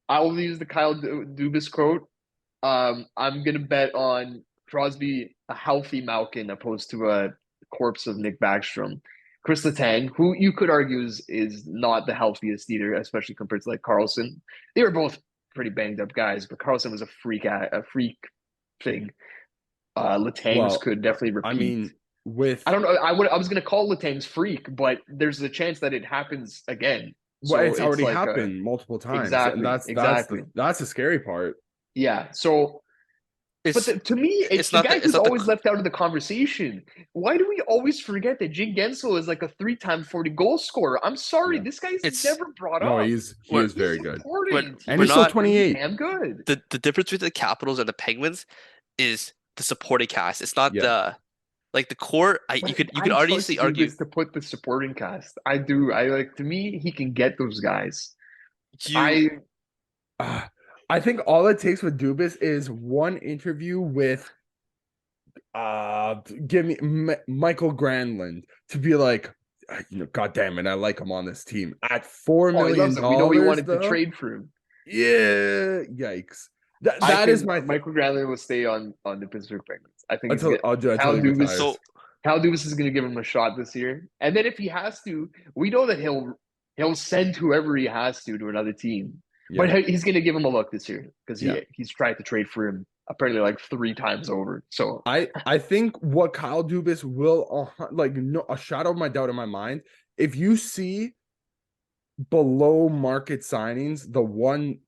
I will use the Kyle Dubas quote. I'm gonna bet on Crosby, a healthy Malkin, opposed to a corpse of Nick Backstrom. Chris Letang, who you could argue is not the healthiest either, especially compared to like Carlson. They were both pretty banged up guys, but Carlson was a freak thing. Letang's Well, could definitely repeat. I mean, with I don't know. I was gonna call Letang's freak, but there's a chance that it happens again. well, it's already like happened multiple times, exactly, and exactly. that's the scary part. Yeah. So, It's, to me, it's the not guy it's who's not the always left out of the conversation. Why do we always forget that Jake Gensel is like a 3-time 40 goal scorer? I'm sorry, Yeah. this guy's It's- never brought No, up. he We're- is very good, Important. and we're he's still not- 28. Damn good. the difference between the Capitals and the Penguins is the supporting cast. It's not Yeah. Like the core, you could I trust obviously argue Dubas to put the supporting cast. I do. I like to me, he can get those guys. you I Uh, I think all it takes with Dubas is one interview with give me Michael Granlund to be like, God damn it, I like him on this team at $4 oh, he million loves him. We know he wanted to though. trade for him. Yeah, yikes. I That is think my Michael Granlund will stay on the Pittsburgh Penguins. I think he's until good. until Cal he Dubas, retires. so Cal Dubas is going to give him a shot this year, and then if he has to, we know that he'll send whoever he has to another team. But Yeah, he's going to give him a look this year because yeah. he's tried to trade for him apparently like 3 times over. So I think what Kyle Dubas will like no a shadow of my doubt in my mind. If you see below market signings, the one,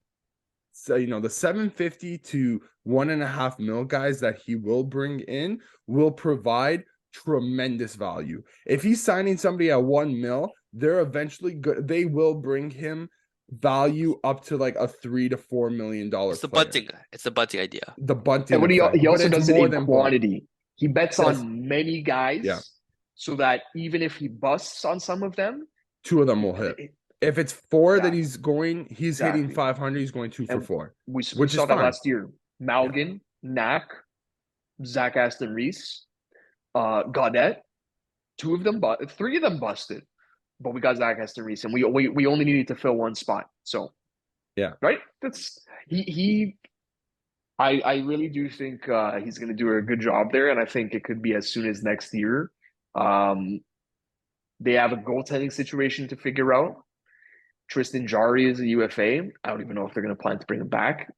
so the 750 to 1.5 mil guys that he will bring in will provide tremendous value. If he's signing somebody at 1 mil, they're eventually good. They will bring him value up to like a $3 to $4 million it's the player. bunting. It's the bunting idea. The bunting and what effect, he but also it's does it more in than quantity. He bets Yes. on many guys, Yeah. so that even if he busts on some of them, 2 of them will hit. If it's 4 that he's hitting Exactly. 500, he's going 2 for And 4. we Which saw is that fine. last year. Malgin, Knack, Zach Aston Reese, Gaudette. 3 of them busted, but we got Zach Aston Reese, and we only needed to fill one spot. So Yeah. right, that's he. I really do think he's going to do a good job there, and I think it could be as soon as next year. Um, they have a goaltending situation to figure out. Tristan Jarry is a UFA. I don't even know if they're going to plan to bring him back.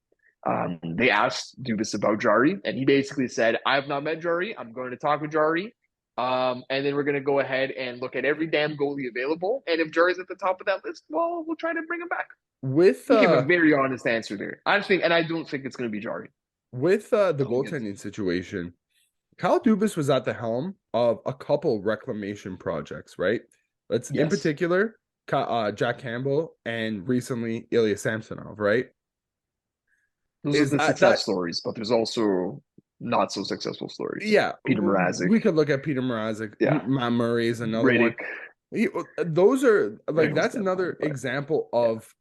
They asked Dubas about Jarry, and he basically said, "I have not met Jarry. I'm going to talk with Jarry, and then we're going to go ahead and look at every damn goalie available. And if Jarry's at the top of that list, well, we'll try to bring him back." With He gave a very honest answer there. I don't think it's going to be Jarry. the Don't think goaltending situation, Kyle Dubas was at the helm of a couple reclamation projects, right? Let's in Yes. particular, Jack Campbell and recently Ilya Samsonov, right? Those are the success stories, but there's also not so successful stories. Yeah, Peter Mrazek. We could look at Peter Mrazek. Yeah. Matt Murray is another Riddick. one. Those are like Riddick that's was another but- example of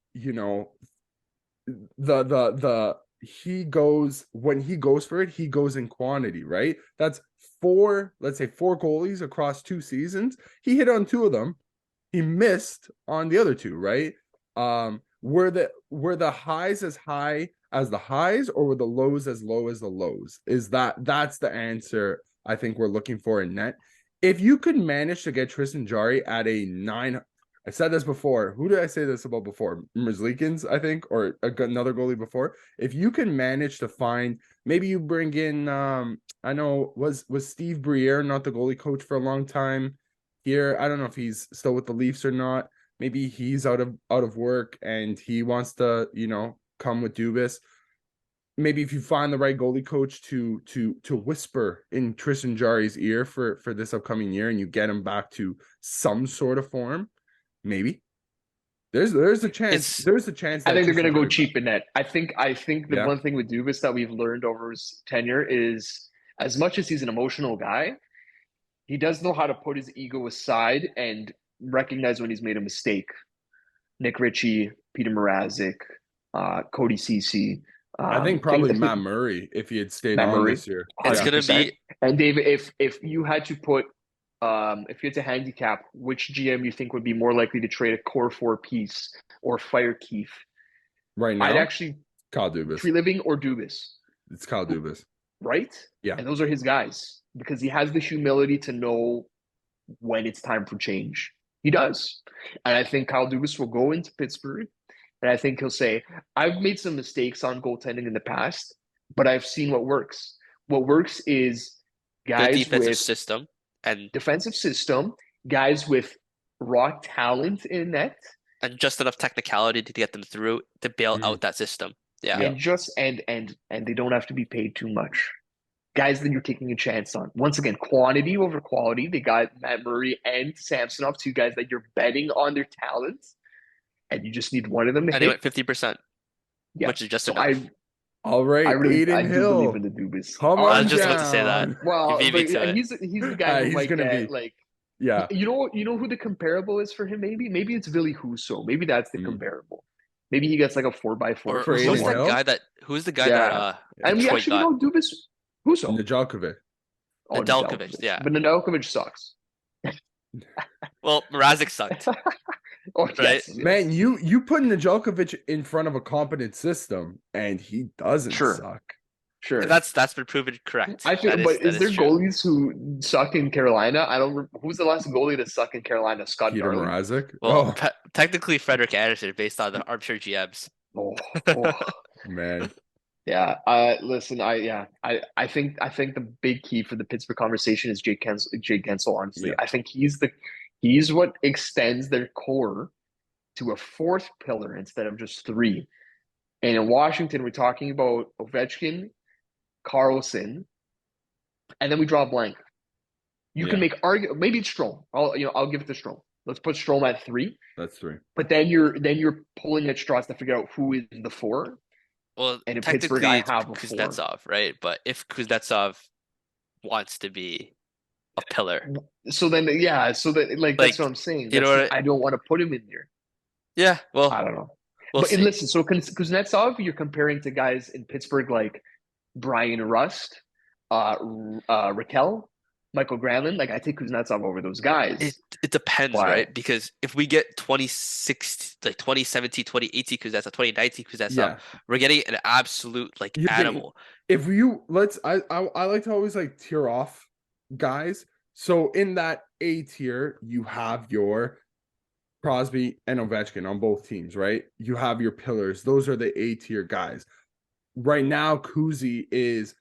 the he goes when he goes for it, he goes in quantity, right? That's 4, let's say 4 goalies across 2 seasons. He hit on 2 of them. He missed on the other 2, right? Were the highs as high as the highs, or were the lows as low as the lows? That's the answer I think we're looking for in net. If you could manage to get Tristan Jarry at a 9, I said this before. Who did I say this about before? Merzlikins, I think, or another goalie before. If you can manage to find, maybe you bring in, I know was Steve Briere not the goalie coach for a long time here? I don't know if he's still with the Leafs or not. Maybe he's out of work and he wants to, come with Dubas. Maybe if you find the right goalie coach to whisper in Tristan Jarry's ear for this upcoming year, and you get him back to some sort of form, maybe there's a chance. There's a chance. I think they're going to go cheap in net. I think the one thing with Dubas that we've learned over his tenure is, as much as he's an emotional guy, he does know how to put his ego aside and recognize when he's made a mistake. Nick Ritchie, Peter Mrazek, Cody Ceci. I think probably Matt Murray if he had stayed on this year. It's gonna be. And David, if you had to put, if you had to handicap which GM you think would be more likely to trade a core 4 piece or fire Keith right now, I'd actually Kyle Dubas, Tree Living or Dubas. It's Kyle Dubas, right? Yeah, and those are his guys because he has the humility to know when it's time for change. He does, and I think Kyle Dubas will go into Pittsburgh. And I think he'll say, I've made some mistakes on goaltending in the past, but I've seen what works. What works is guys defensive with defensive system, guys with raw talent in net. And just enough technicality to get them through to bail out that system. Yeah. And they don't have to be paid too much. Guys that you're taking a chance on. Once again, quantity over quality. They got Matt Murray and Samsonov, 2 guys that you're betting on their talents. And you just need one of them to hit. They went 50%, which is just enough. All right, I Aiden do believe Hill. in the Dubas. Come I was on just about to say that. down. You Well, beat me but to it. he's the guy who He's might gonna get be, like yeah. you know who the comparable is for him? Maybe it's Billy Huso. Maybe that's the Mm. comparable. Maybe he gets like a 4x4 Or For from Aiden someone. Hill? who's the guy that Yeah, and we Detroit actually got? know Dubas Huso. Nedeljkovic. Oh, Nedeljkovic, Nedeljkovic. yeah. But Nedeljkovic sucks. Well, Mrazek sucked, Oh right? yes, Man, you put Nedeljkovic in front of a competent system, and he doesn't sure, suck. sure. That's been proven correct. I feel, but That is is there true. goalies who suck in Carolina? I don't. Who's the last goalie to suck in Carolina? Scott Peter Darling. Mrazek. Well, Oh technically Frederick Anderson based on the armchair GMs. Oh, oh. man. Yeah. Listen. I think the big key for the Pittsburgh conversation is Jake Gensel. Jake Gensel. Honestly, Yeah. I think he's what extends their core to a fourth pillar instead of just three. And in Washington, we're talking about Ovechkin, Carlson, and then we draw a blank. You can Yeah. make maybe it's Strome. I'll give it to Strome. Let's put Strome at 3. That's 3. But then you're pulling at straws to figure out who is the 4. Well, And in Pittsburgh, technically I it's have a 4. Kuznetsov, right? But if Kuznetsov wants to be a pillar, So then, so that like that's what I'm saying. you know what? I don't want to put him in there. Yeah, well, I don't know. we'll But see. listen, so Kuznetsov, you're comparing to guys in Pittsburgh like Brian Rust, Raquel, Michael Granlund. Like I take Kuznetsov over those guys. It depends, Why? right? Because if we get 2017, 2018 Kuznetsov, 2019 Kuznetsov, Yeah. we're getting an absolute like You're getting- animal. If you I like to always like tier off guys. So in that A tier, you have your Crosby and Ovechkin on both teams, right? You have your pillars. Those are the A tier guys. Right now, Kuzi is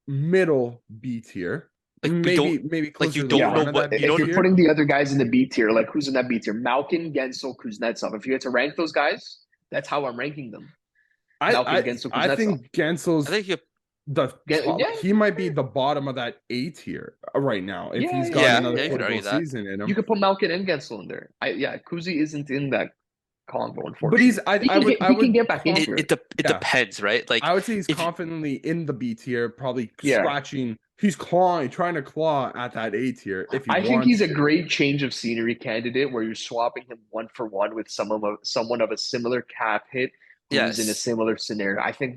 middle B tier. Like maybe closer you to don't the know front of what- that you B If you're tier. putting the other guys in the B tier, like who's in that B tier? Malkin, Gensel, Kuznetsov. If you had to rank those guys, that's how I'm ranking them. Malkin, Gensel, I Kuznetsov. think Gensel's I think you the top. Yeah, He might be the bottom of that A tier right now if he's got yeah, another you could argue football that. season in him. you could put Malkin and Gensel in there. Kuzi isn't in that combo, unfortunately. But he's he can get back into It Yeah. depends, right? Like I would say he's if you- confidently in the B tier, probably Yeah. scratching. He's trying to claw at that A tier. If he I think wants he's a to. great change of scenery candidate where you're swapping him 1-for-1 with someone of a similar cap hit who's in a yes. similar scenario. I think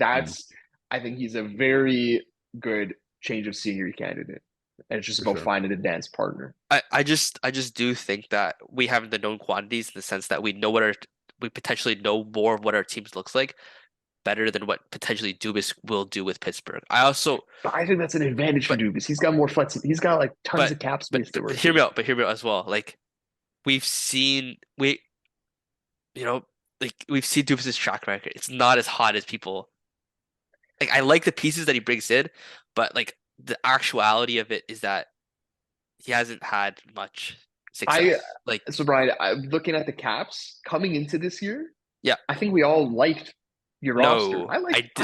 he's a very good change of scenery candidate. And it's just For about sure. finding a dance partner. I just do think that we have the known quantities in the sense that we potentially know more of what our teams looks like better than what potentially Dubas will do with Pittsburgh. But I think that's an advantage for Dubas. He's got more flexibility. He's got like tons of cap but, space to work. hear me out as well. Like we've seen Dubas's track record. It's not as hot as people like. I like the pieces that he brings in, but like the actuality of it is that he hasn't had much success. So Brian, I'm looking at the caps coming into this year. Yeah. I think we all liked your No, roster. I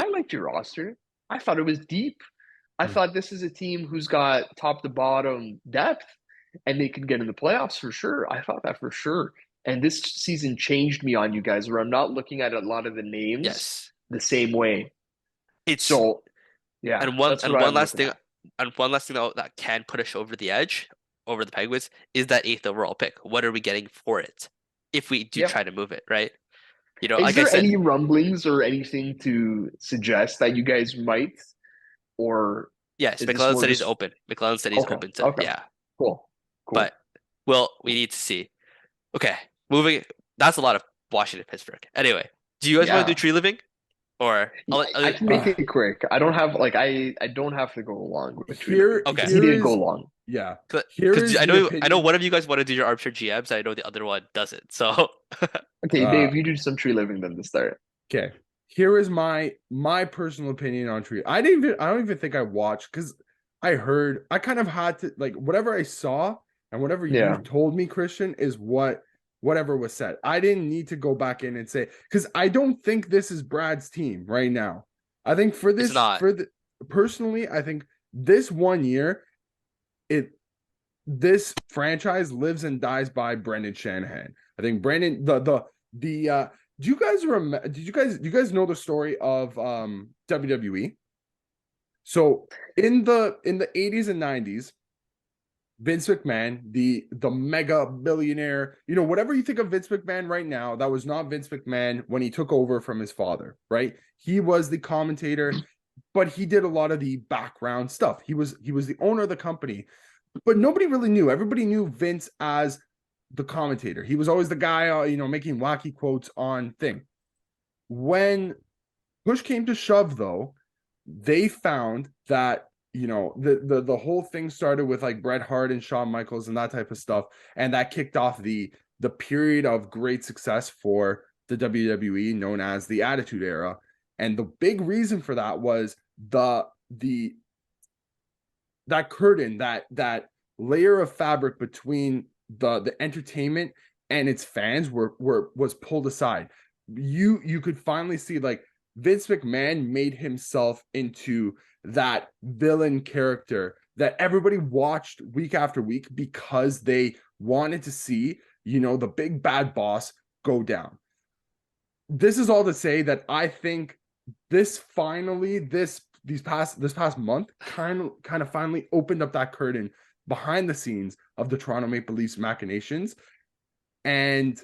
liked your roster. I thought it was deep. I thought this is a team who's got top to bottom depth and they can get in the playoffs for sure. I thought that for sure. And this season changed me on you guys where I'm not looking at a lot of the names the same way. Yeah. And one last thing that can put us over the edge, over the Penguins, is that 8th overall pick. What are we getting for it if we do try to move it, right? Is like there I said, any rumblings or anything to suggest that you guys might? Or yes, is McLellan this said more he's just- open. McLellan said he's open to yeah. Cool. But we need to see. Okay, moving. That's a lot of Washington, Pittsburgh. Anyway, do you guys want to do tree living, or I can make it quick. I don't have I don't have to go along with tree living. Okay. He didn't go long. Yeah. Because I know one of you guys want to do your armchair GMs. I know the other one doesn't. So Okay, Dave, you do some tree living then to start. Okay. Here is my personal opinion on tree. I don't even think I watched because I kind of had to like whatever I saw and whatever you told me, Christian, is whatever was said. I didn't need to go back in and say because I don't think this is Brad's team right now. I think personally, I think this 1 year, this franchise lives and dies by Brendan Shanahan. I think Brendan Do you guys remember? Do you guys know the story of WWE? So in the 80s and 90s, Vince McMahon, the mega billionaire, whatever you think of Vince McMahon right now, that was not Vince McMahon when he took over from his father, right? He was the commentator, but he did a lot of the background stuff. He was the owner of the company, but nobody really knew. Everybody knew Vince as the commentator. He was always the guy, making wacky quotes on thing. When push came to shove, though, they found that the whole thing started with like Bret Hart and Shawn Michaels and that type of stuff, and that kicked off the period of great success for the WWE, known as the Attitude Era. And the big reason for that was the that curtain, that layer of fabric between the entertainment and its fans was pulled aside. You could finally see, like, Vince McMahon made himself into that villain character that everybody watched week after week because they wanted to see, the big bad boss go down. This is all to say that I think this past month kind of finally opened up that curtain behind the scenes of the Toronto Maple Leafs machinations. And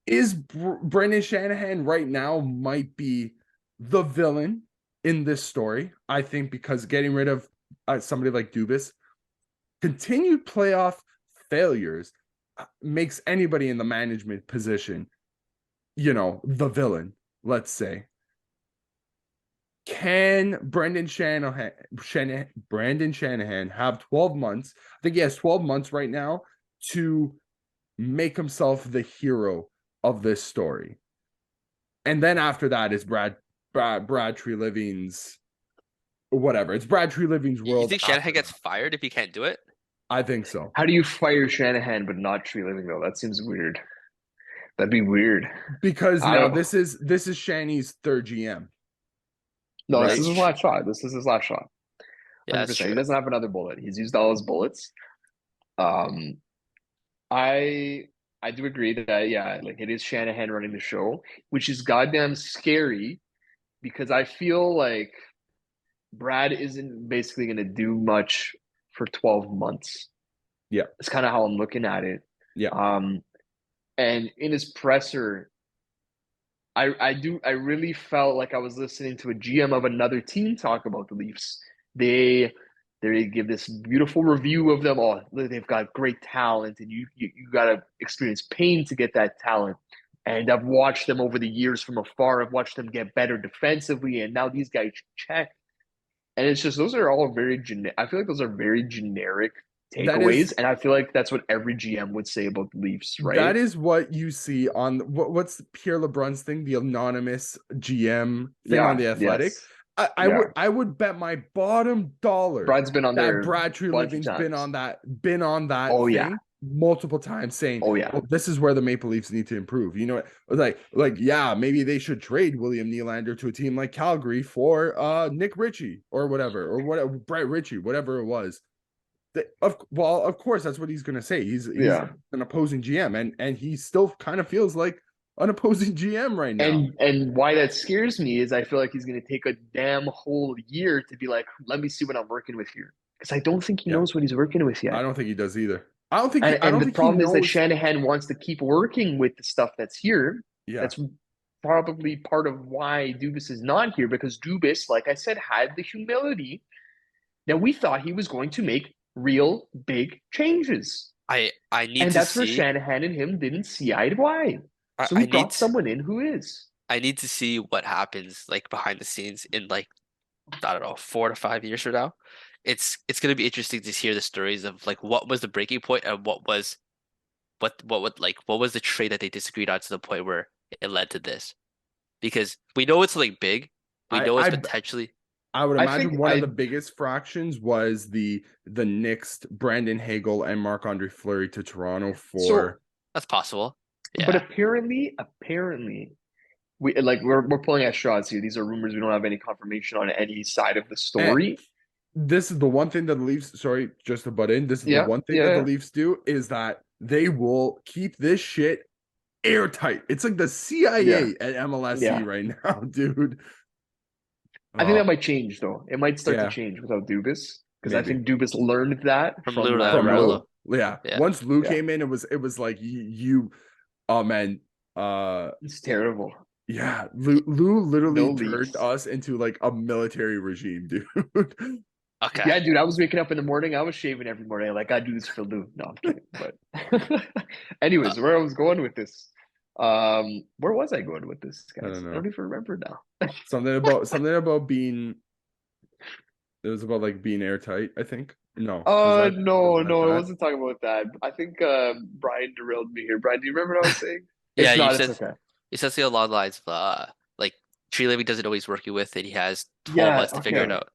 is Brendan Shanahan right now might be the villain in this story, I think, because getting rid of somebody like Dubas, continued playoff failures makes anybody in the management position, the villain, let's say. Can Brendan Shanahan have 12 months? I think he has 12 months right now to make himself the hero of this story. And then after that is Brad Treliving's whatever. It's Brad Treliving's You world. think Shanahan gets fired if he can't do it? I think so. How do you fire Shanahan but not Tree Living though? That seems weird. That'd be weird. Because I don't. this is Shanny's third GM. No, Right? this is his last shot. This is his last shot. Yeah, that's 100%. He true. doesn't have another bullet. He's used all his bullets. Um, I do agree that yeah, like it is Shanahan running the show, which is goddamn scary because I feel like Brad isn't basically going to do much for 12 months. Yeah. It's kind of how I'm looking at it. Yeah. And in his presser, I really felt like I was listening to a GM of another team talk about the Leafs. They give this beautiful review of them. Oh, they've got great talent, and you got to experience pain to get that talent. And I've watched them over the years from afar. I've watched them get better defensively, and now these guys check. And it's just those are all very generic. I feel like those are very generic That is takeaways, and I feel like that's what every GM would say about the Leafs, right? That is what you see on what's Pierre LeBrun's thing, the anonymous GM thing on The Athletic. Yes. I would bet my bottom dollar Brad's been on that there Brad Treliving's been on that Oh, thing yeah. multiple times, saying, Oh, yeah. well, this is where the Maple Leafs need to improve. Like yeah, maybe they should trade William Nylander to a team like Calgary for Nick Ritchie or whatever, Brett Ritchie, whatever it was. Of course, that's what he's going to say. He's an opposing GM, and he still kind of feels like an opposing GM right now. And why that scares me is I feel like he's going to take a damn whole year to be like, let me see what I'm working with here, because I don't think he knows what he's working with yet. I don't think he does either. I don't think. The problem is that Shanahan wants to keep working with the stuff that's here. Yeah, that's probably part of why Dubas is not here, because Dubas, like I said, had the humility that we thought he was going to make real big changes. I need and to that's see. where Shanahan and him didn't see eye to eye. So he brought someone in who is. I need to see what happens like behind the scenes in like, I don't know, 4 to 5 years from now. It's gonna be interesting to hear the stories of like what was the breaking point and what was the trade that they disagreed on to the point where it led to this. Because we know it's something big. We know it's potentially. I would imagine one of the biggest fractions was the nixed Brandon Hagel and Marc-Andre Fleury to Toronto for. So, that's possible. Yeah. But apparently, we're pulling at straws here. These are rumors. We don't have any confirmation on any side of the story. And this is the one thing that the Leafs. Sorry, just to butt in. This is the one thing that the Leafs do is that they will keep this shit airtight. It's like the Yeah, CIA at MLSE yeah. right now, dude. I think Oh, that might change though. It might start to yeah, change without Dubas because I maybe. think Dubas learned that From from Lula From Lou. Lamelo. Lamelo. Yeah. Yeah. Once Lou Yeah, came in, it was like you oh man. it's terrible. Yeah, Lou No literally turned leaks. us into like a military regime, dude. Okay. Yeah, dude, I was waking up in the morning. I was shaving every morning. Like, I do this for Lou. No, I'm kidding. But, Uh, anyways, where I was going with this, where was I going with this, I don't guys? I know. don't even remember now. Something about being it was about like being airtight, I think. No, was that No, I that? wasn't talking about that. I think Brian derailed me here. Brian, do you remember what I was saying? yeah, If you not, it's said okay. you said something along the lines of like tree living doesn't always work you with, and he has 12 Yeah, months to figure it okay. out.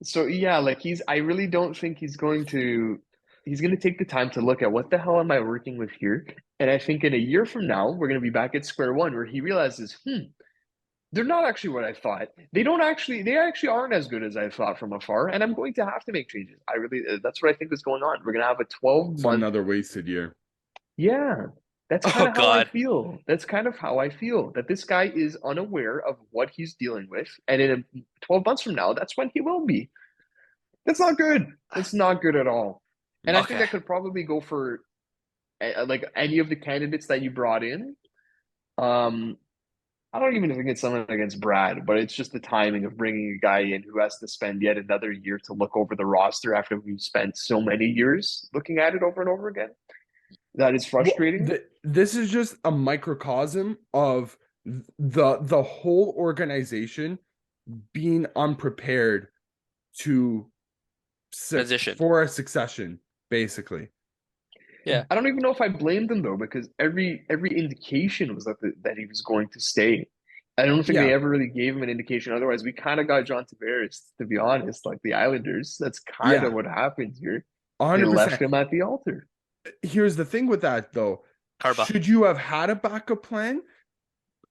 So yeah, like I really don't think he's going to take the time to look at what the hell am I working with here? And I think in a year from now, we're going to be back at square one where he realizes, they're not actually what I thought. They actually aren't as good as I thought from afar, and I'm going to have to make changes. That's what I think is going on. We're going to have a 12 So month, another wasted year. yeah, that's Oh kind of how I God. feel. That's kind of how I feel that this guy is unaware of what he's dealing with, and in 12 months from now, that's when he will be. That's not good. That's not good at all. And I think Okay. that could probably go for like any of the candidates that you brought in. Um, I don't even think it's something against Brad, but it's just the timing of bringing a guy in who has to spend yet another year to look over the roster after we've spent so many years looking at it over and over again. That is Well, frustrating. this is just a microcosm of the whole organization being unprepared to Transition. for a succession, basically. Yeah. I don't even know if I blamed him though, because every indication was that he was going to stay. I don't think they Yeah, ever really gave him an indication. Otherwise, we kind of got John Tavares, to be honest, like the Islanders. That's kind of yeah, what happened here. They left 100%. him at the altar. Here's the thing with that though. Karma. Should you have had a backup plan?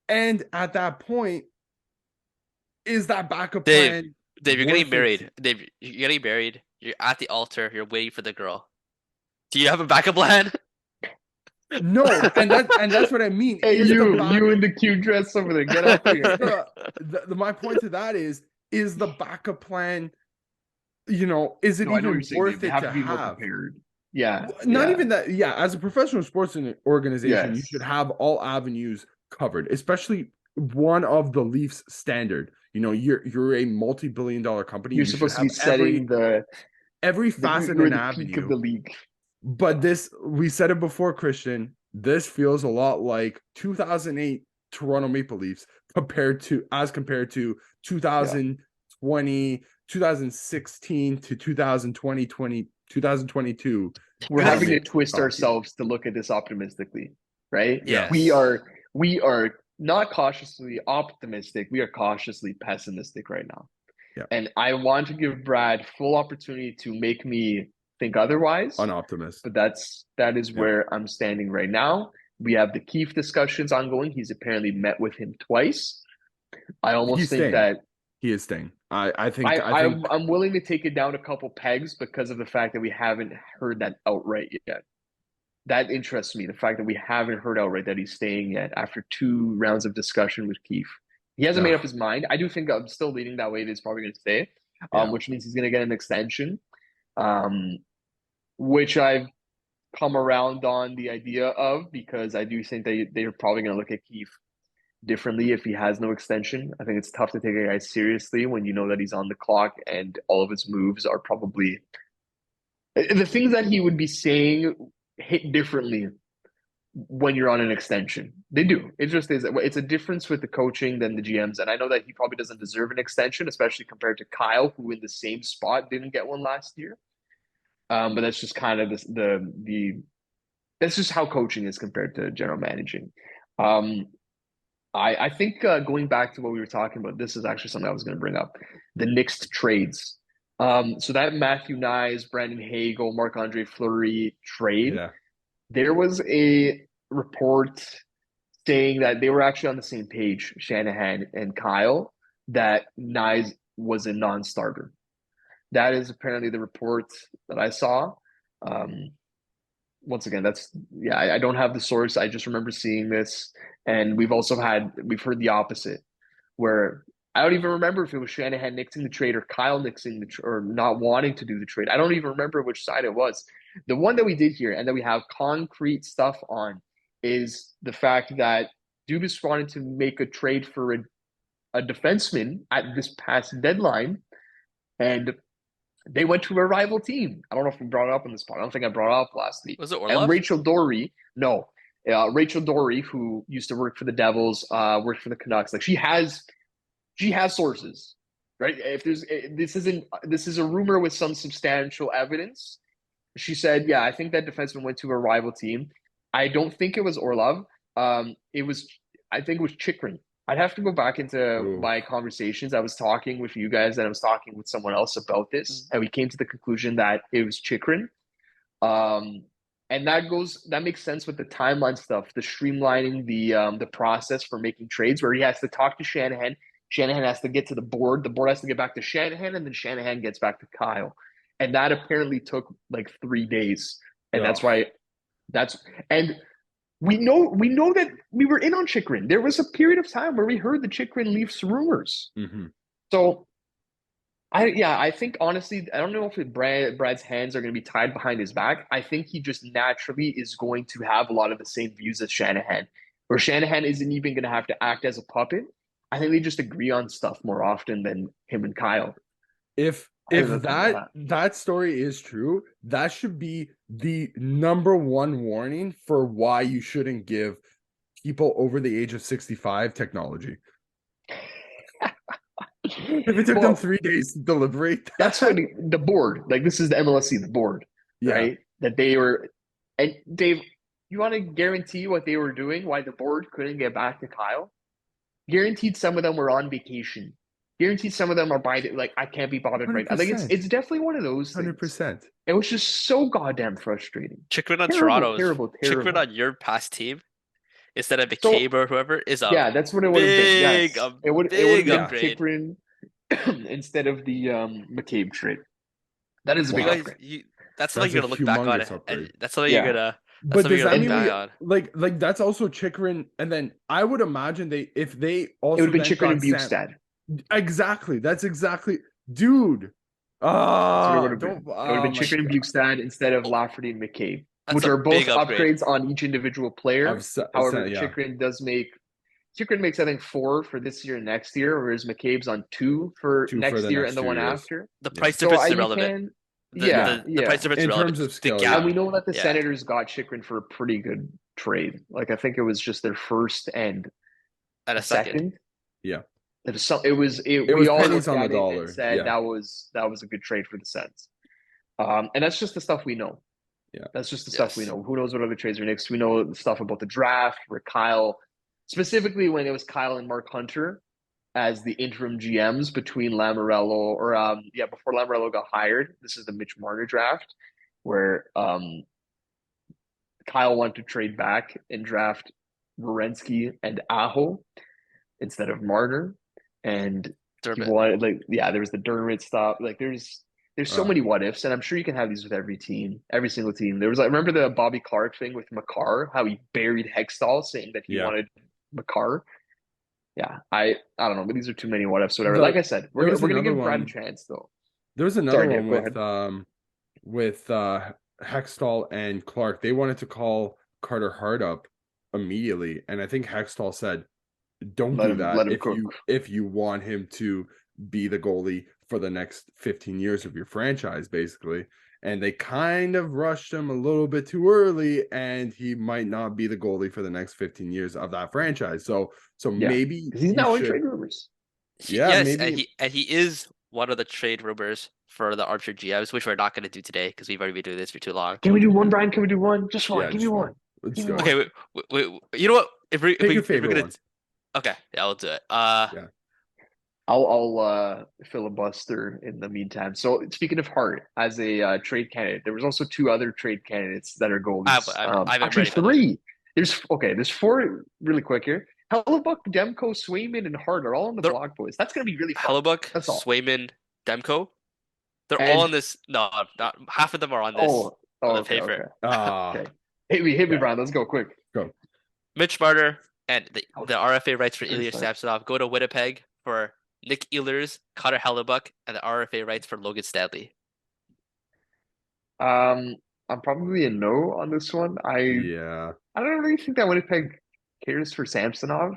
And at that point, is that backup Dave, plan Dave, you're getting worth it? married. Dave, you're getting married. You're at the altar. You're waiting for the girl. Do you have a backup plan? No, and that's what I mean. Hey, Is the you back in the cute dress over there? Get out here! the my point to that is the backup plan, is it No, I know what you're even saying, Dave. worth They it have to to be more have? prepared. Yeah, Not yeah, even that. Yeah, as a professional sports organization, you should yes. have all avenues covered, especially one of the Leafs standard. You're a multi-billion-dollar company. You're You should supposed to be have setting every facet you're and the peak of avenue. the league. But we said it before, Christian. This feels a lot like 2008 Toronto Maple Leafs compared to Yeah. 2020, 2016 to 2020, 2022 We're Toronto having to Maple Leafs twist hockey. ourselves to look at this optimistically, right? Yeah. We Yes. are we are not cautiously optimistic. We are cautiously pessimistic right now. Yeah. And I want to give Brad full opportunity to make me think otherwise, An optimist. but that is Yeah. where I'm standing right now. We have the Keefe discussions ongoing. He's apparently met with him twice. I almost He's think staying. that He is staying. I think I, I think I'm willing to take it down a couple pegs because of the fact that we haven't heard that outright yet. That interests me. The fact that we haven't heard outright that he's staying yet after 2 rounds of discussion with Keefe. He hasn't made up his mind. I do think I'm still leaning that way that he's probably going to stay, yeah. which means he's going to get an extension, um, which I've come around on the idea of because I do think they're probably going to look at Keefe differently if he has no extension. I think it's tough to take a guy seriously when you know that he's on the clock and all of his moves are probably the things that he would be saying hit differently when you're on an extension. They do. It just is. It's a difference with the coaching than the GMs. And I know that he probably doesn't deserve an extension, especially compared to Kyle, who in the same spot didn't get one last year. But that's just kind of the that's just how coaching is compared to general managing. Um, I think going back to what we were talking about, this is actually something I was going to bring up: the Knicks trades. So that Matthew Nyes, Brandon Hagel, Marc-Andre Fleury trade, Yeah. there was a report saying that they were actually on the same page, Shanahan and Kyle, that Nyes was a non-starter. That is apparently the report that I saw. Um, once again, I don't have the source. I just remember seeing this, and we've heard the opposite, where I don't even remember if it was Shanahan nixing the trade or Kyle nixing or not wanting to do the trade. I don't even remember which side it was. The one that we did here and that we have concrete stuff on is the fact that Dubas wanted to make a trade for a defenseman at this past deadline, and they went to a rival team. I don't know if we brought it up in this part. I don't think I brought it up last week. Was it And Orlov? Rachel Dory, no, Rachel Dory, who used to work for the Devils, worked for the Canucks. Like she has sources, right? If this is a rumor with some substantial evidence. She said, "Yeah, I think that defenseman went to a rival team. I don't think it was Orlov. It was, I think it was Chikrin. I'd have to go back into Ooh. my conversations. I was talking with you guys and I was talking with someone else about this, and we came to the conclusion that it was Chikrin. And that makes sense with the timeline stuff, the streamlining the process for making trades, where he has to talk to Shanahan. Shanahan has to get to the board has to get back to Shanahan, and then Shanahan gets back to Kyle. And that apparently took like 3 days. And that's why and we know that we were in on Chikrin. There was a period of time where we heard the Chikrin Leafs rumors. Mm-hmm. So I think honestly, I don't know if Brad's hands are going to be tied behind his back. I think he just naturally is going to have a lot of the same views as Shanahan, where Shanahan isn't even going to have to act as a puppet. I think they just agree on stuff more often than him and Kyle. If that story is true, that should be the number one warning for why you shouldn't give people over the age of 65 technology. If it took them 3 days to deliberate that. That's what the board, like this is the MLSC, the board, right? That they were, and Dave, you want to guarantee what they were doing, why the board couldn't get back to Kyle? Guaranteed some of them were on vacation. Guaranteed some of them are like, I can't be bothered 100%. Right now. Like it's definitely one of those 100%. It was just so goddamn frustrating. Chikrin on Toronto's Chikrin on your past team instead of McCabe or whoever is that's what it would have been. Yes. It would have been Chikrin instead of the McCabe trade. That is a big upgrade. That's something you're gonna look back on it. And that's something you're gonna but does that mean like that's also Chikrin, and then I would imagine if they also it would have been Chikrin and Bukestad. Exactly. That's exactly, dude. It would have been Chikrin and Bukestad instead of Lafferty and McCabe, which are both upgrades on each individual player. However, Chikrin makes I think 4 for this year and next year, whereas McCabe's on 2 for next year and the one after. The price difference is irrelevant. The price difference in relevant. terms of skill. And we know that the Senators got Chikrin for a pretty good trade. Like I think it was just their first and a second. Yeah. It was we all pennies on the dollar. Said that was a good trade for the Sens. And that's just the stuff we know. Yeah. That's just the stuff we know. Who knows what other trades are next? We know the stuff about the draft where Kyle, specifically when it was Kyle and Mark Hunter as the interim GMs between Lamoriello before Lamoriello got hired. This is the Mitch Marner draft where Kyle wanted to trade back and draft Werenski and Aho instead of Marner, and he wanted there was the Dermott stuff. Like there's so many what ifs, and I'm sure you can have these with every single team. There was remember the Bobby Clark thing with Makar, how he buried Hextall saying that he wanted Makar. Yeah, I don't know, but these are too many what ifs. Whatever. Like I said, we're gonna give Brad a chance though. There was another one with Hextall and Clark. They wanted to call Carter Hart up immediately, and I think Hextall said, "Don't do that if you want him to be the goalie for the next 15 years of your franchise, basically." And they kind of rushed him a little bit too early, and he might not be the goalie for the next 15 years of that franchise. So maybe he's now in trade rumors. Maybe. And he is one of the trade rumors for the Archer GMs, which we're not going to do today because we've already been doing this for too long. Can we do one, Brian? Can we do one? Just one. Give me one. Let's go. Okay, wait. You know what? If we're gonna, one. Okay, yeah, I'll do it. I'll filibuster in the meantime. So speaking of Hart as a trade candidate, there was also 2 other trade candidates that are goalies. Actually 3. There's 4 really quick here. Hellebuck, Demko, Swayman, and Hart are all on the blog post. That's going to be really fun. Hellebuck, Swayman, Demko. They're all on this. No, not half of them are on this. Oh, on the okay, okay, paper. okay. Hit me, Yeah. Brian. Let's go quick. Go. Mitch Marner and the RFA rights for Very Ilya sorry. Samsonov go to Winnipeg for Nick Ehlers, Connor Hellebuck, and the RFA rights for Logan Stanley. I'm probably a no on this one. Yeah. I don't really think that Winnipeg cares for Samsonov.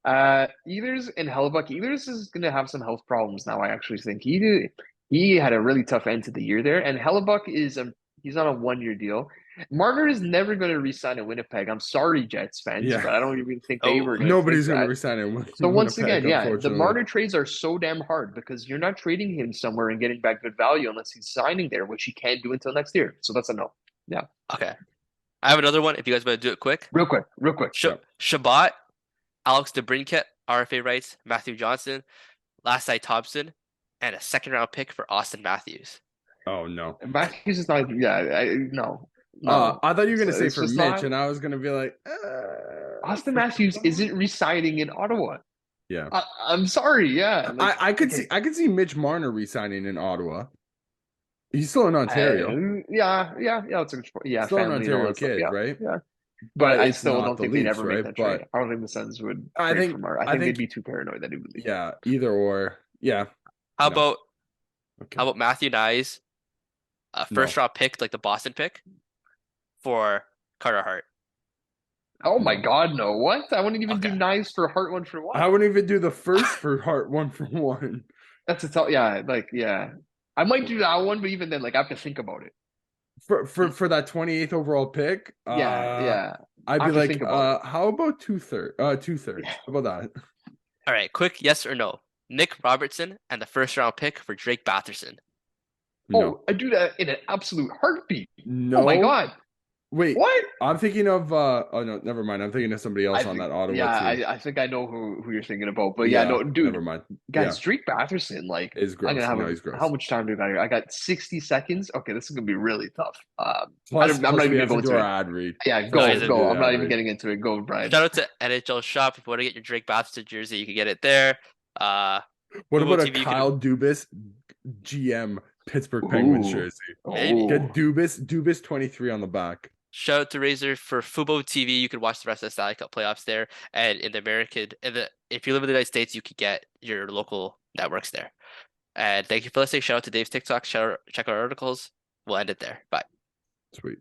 Ehlers and Hellebuck. Ehlers is going to have some health problems now. I actually think he had a really tough end to the year there, and Hellebuck he's on a 1 year deal. Marner is never going to re-sign in Winnipeg. I'm sorry, Jets fans, Yeah. but I don't even think they were going to Nobody's think going to that. resign him. So once again, yeah, the unfortunately. Marner trades are so damn hard because you're not trading him somewhere and getting back good value unless he's signing there, which he can't do until next year. So that's a no. Yeah. Okay. I have another one if you guys want to do it quick. Real quick. Shabbat, Alex DeBrincat, RFA rights, Matthew Johnson, Lasai Thompson, and a second round pick for Austin Matthews. Oh no. Matthews is not. Yeah, no. I thought you were gonna say It's for just Mitch, not- and I was gonna be like, Austin Matthews isn't resigning in Ottawa. Yeah. I'm sorry. Yeah, I could see Mitch Marner resigning in Ottawa. He's still in Ontario. Yeah. It's Still an family and all Ontario that stuff, kid, yeah, right? Yeah, but I it's still not don't the think they'd Leafs, ever right? make that trade. I don't think the Sens would. I trade think- for Marner. I I think they'd think- be too paranoid that he would leave. Yeah, either or. Yeah. How No. about Okay. Matthew Nyes, a first round pick like the Boston pick for Carter Hart? Oh my No. God, no! What? I wouldn't even do Okay. nice for Hart 1-for-1. I wouldn't even do the first for Hart 1-for-1. That's a tough. Yeah. I might do that one, but even then, I have to think about it. For that 28th overall pick. Yeah. I'd I be have to like, think about how about 2/3? 2/3. Yeah. How about that? All right, quick yes or no. Nick Robertson and the first round pick for Drake Batherson. No. Oh, I do that in an absolute heartbeat. No. Oh my God. Wait. What? I'm thinking of oh no, never mind. I'm thinking of somebody else on that Ottawa team. I think I know who you're thinking about. But yeah, no, dude, Never mind. guys, Drake Batherson, Is gross. I'm gonna have he's gross. how much time do we got here? I got 60 seconds. Okay, this is gonna be really tough. Plus, I'm not we even gonna have go to do into our it. ad read. Yeah, No, he's go. a- I'm not ad even read. getting into it. Go, Brian. Shout out to NHL Shop. If you want to get your Drake Batherson jersey, you can get it there. What Google about a TV, you can- Kyle Dubas GM Pittsburgh Penguins Ooh. jersey? Maybe. Oh. Get Dubas 23 on the back. Shout out to Razor for Fubo TV. You can watch the rest of the Stanley Cup playoffs there. And in the American, if you live in the United States, you can get your local networks there. And thank you for listening. Shout out to Dave's TikTok. Check our articles. We'll end it there. Bye. Sweet.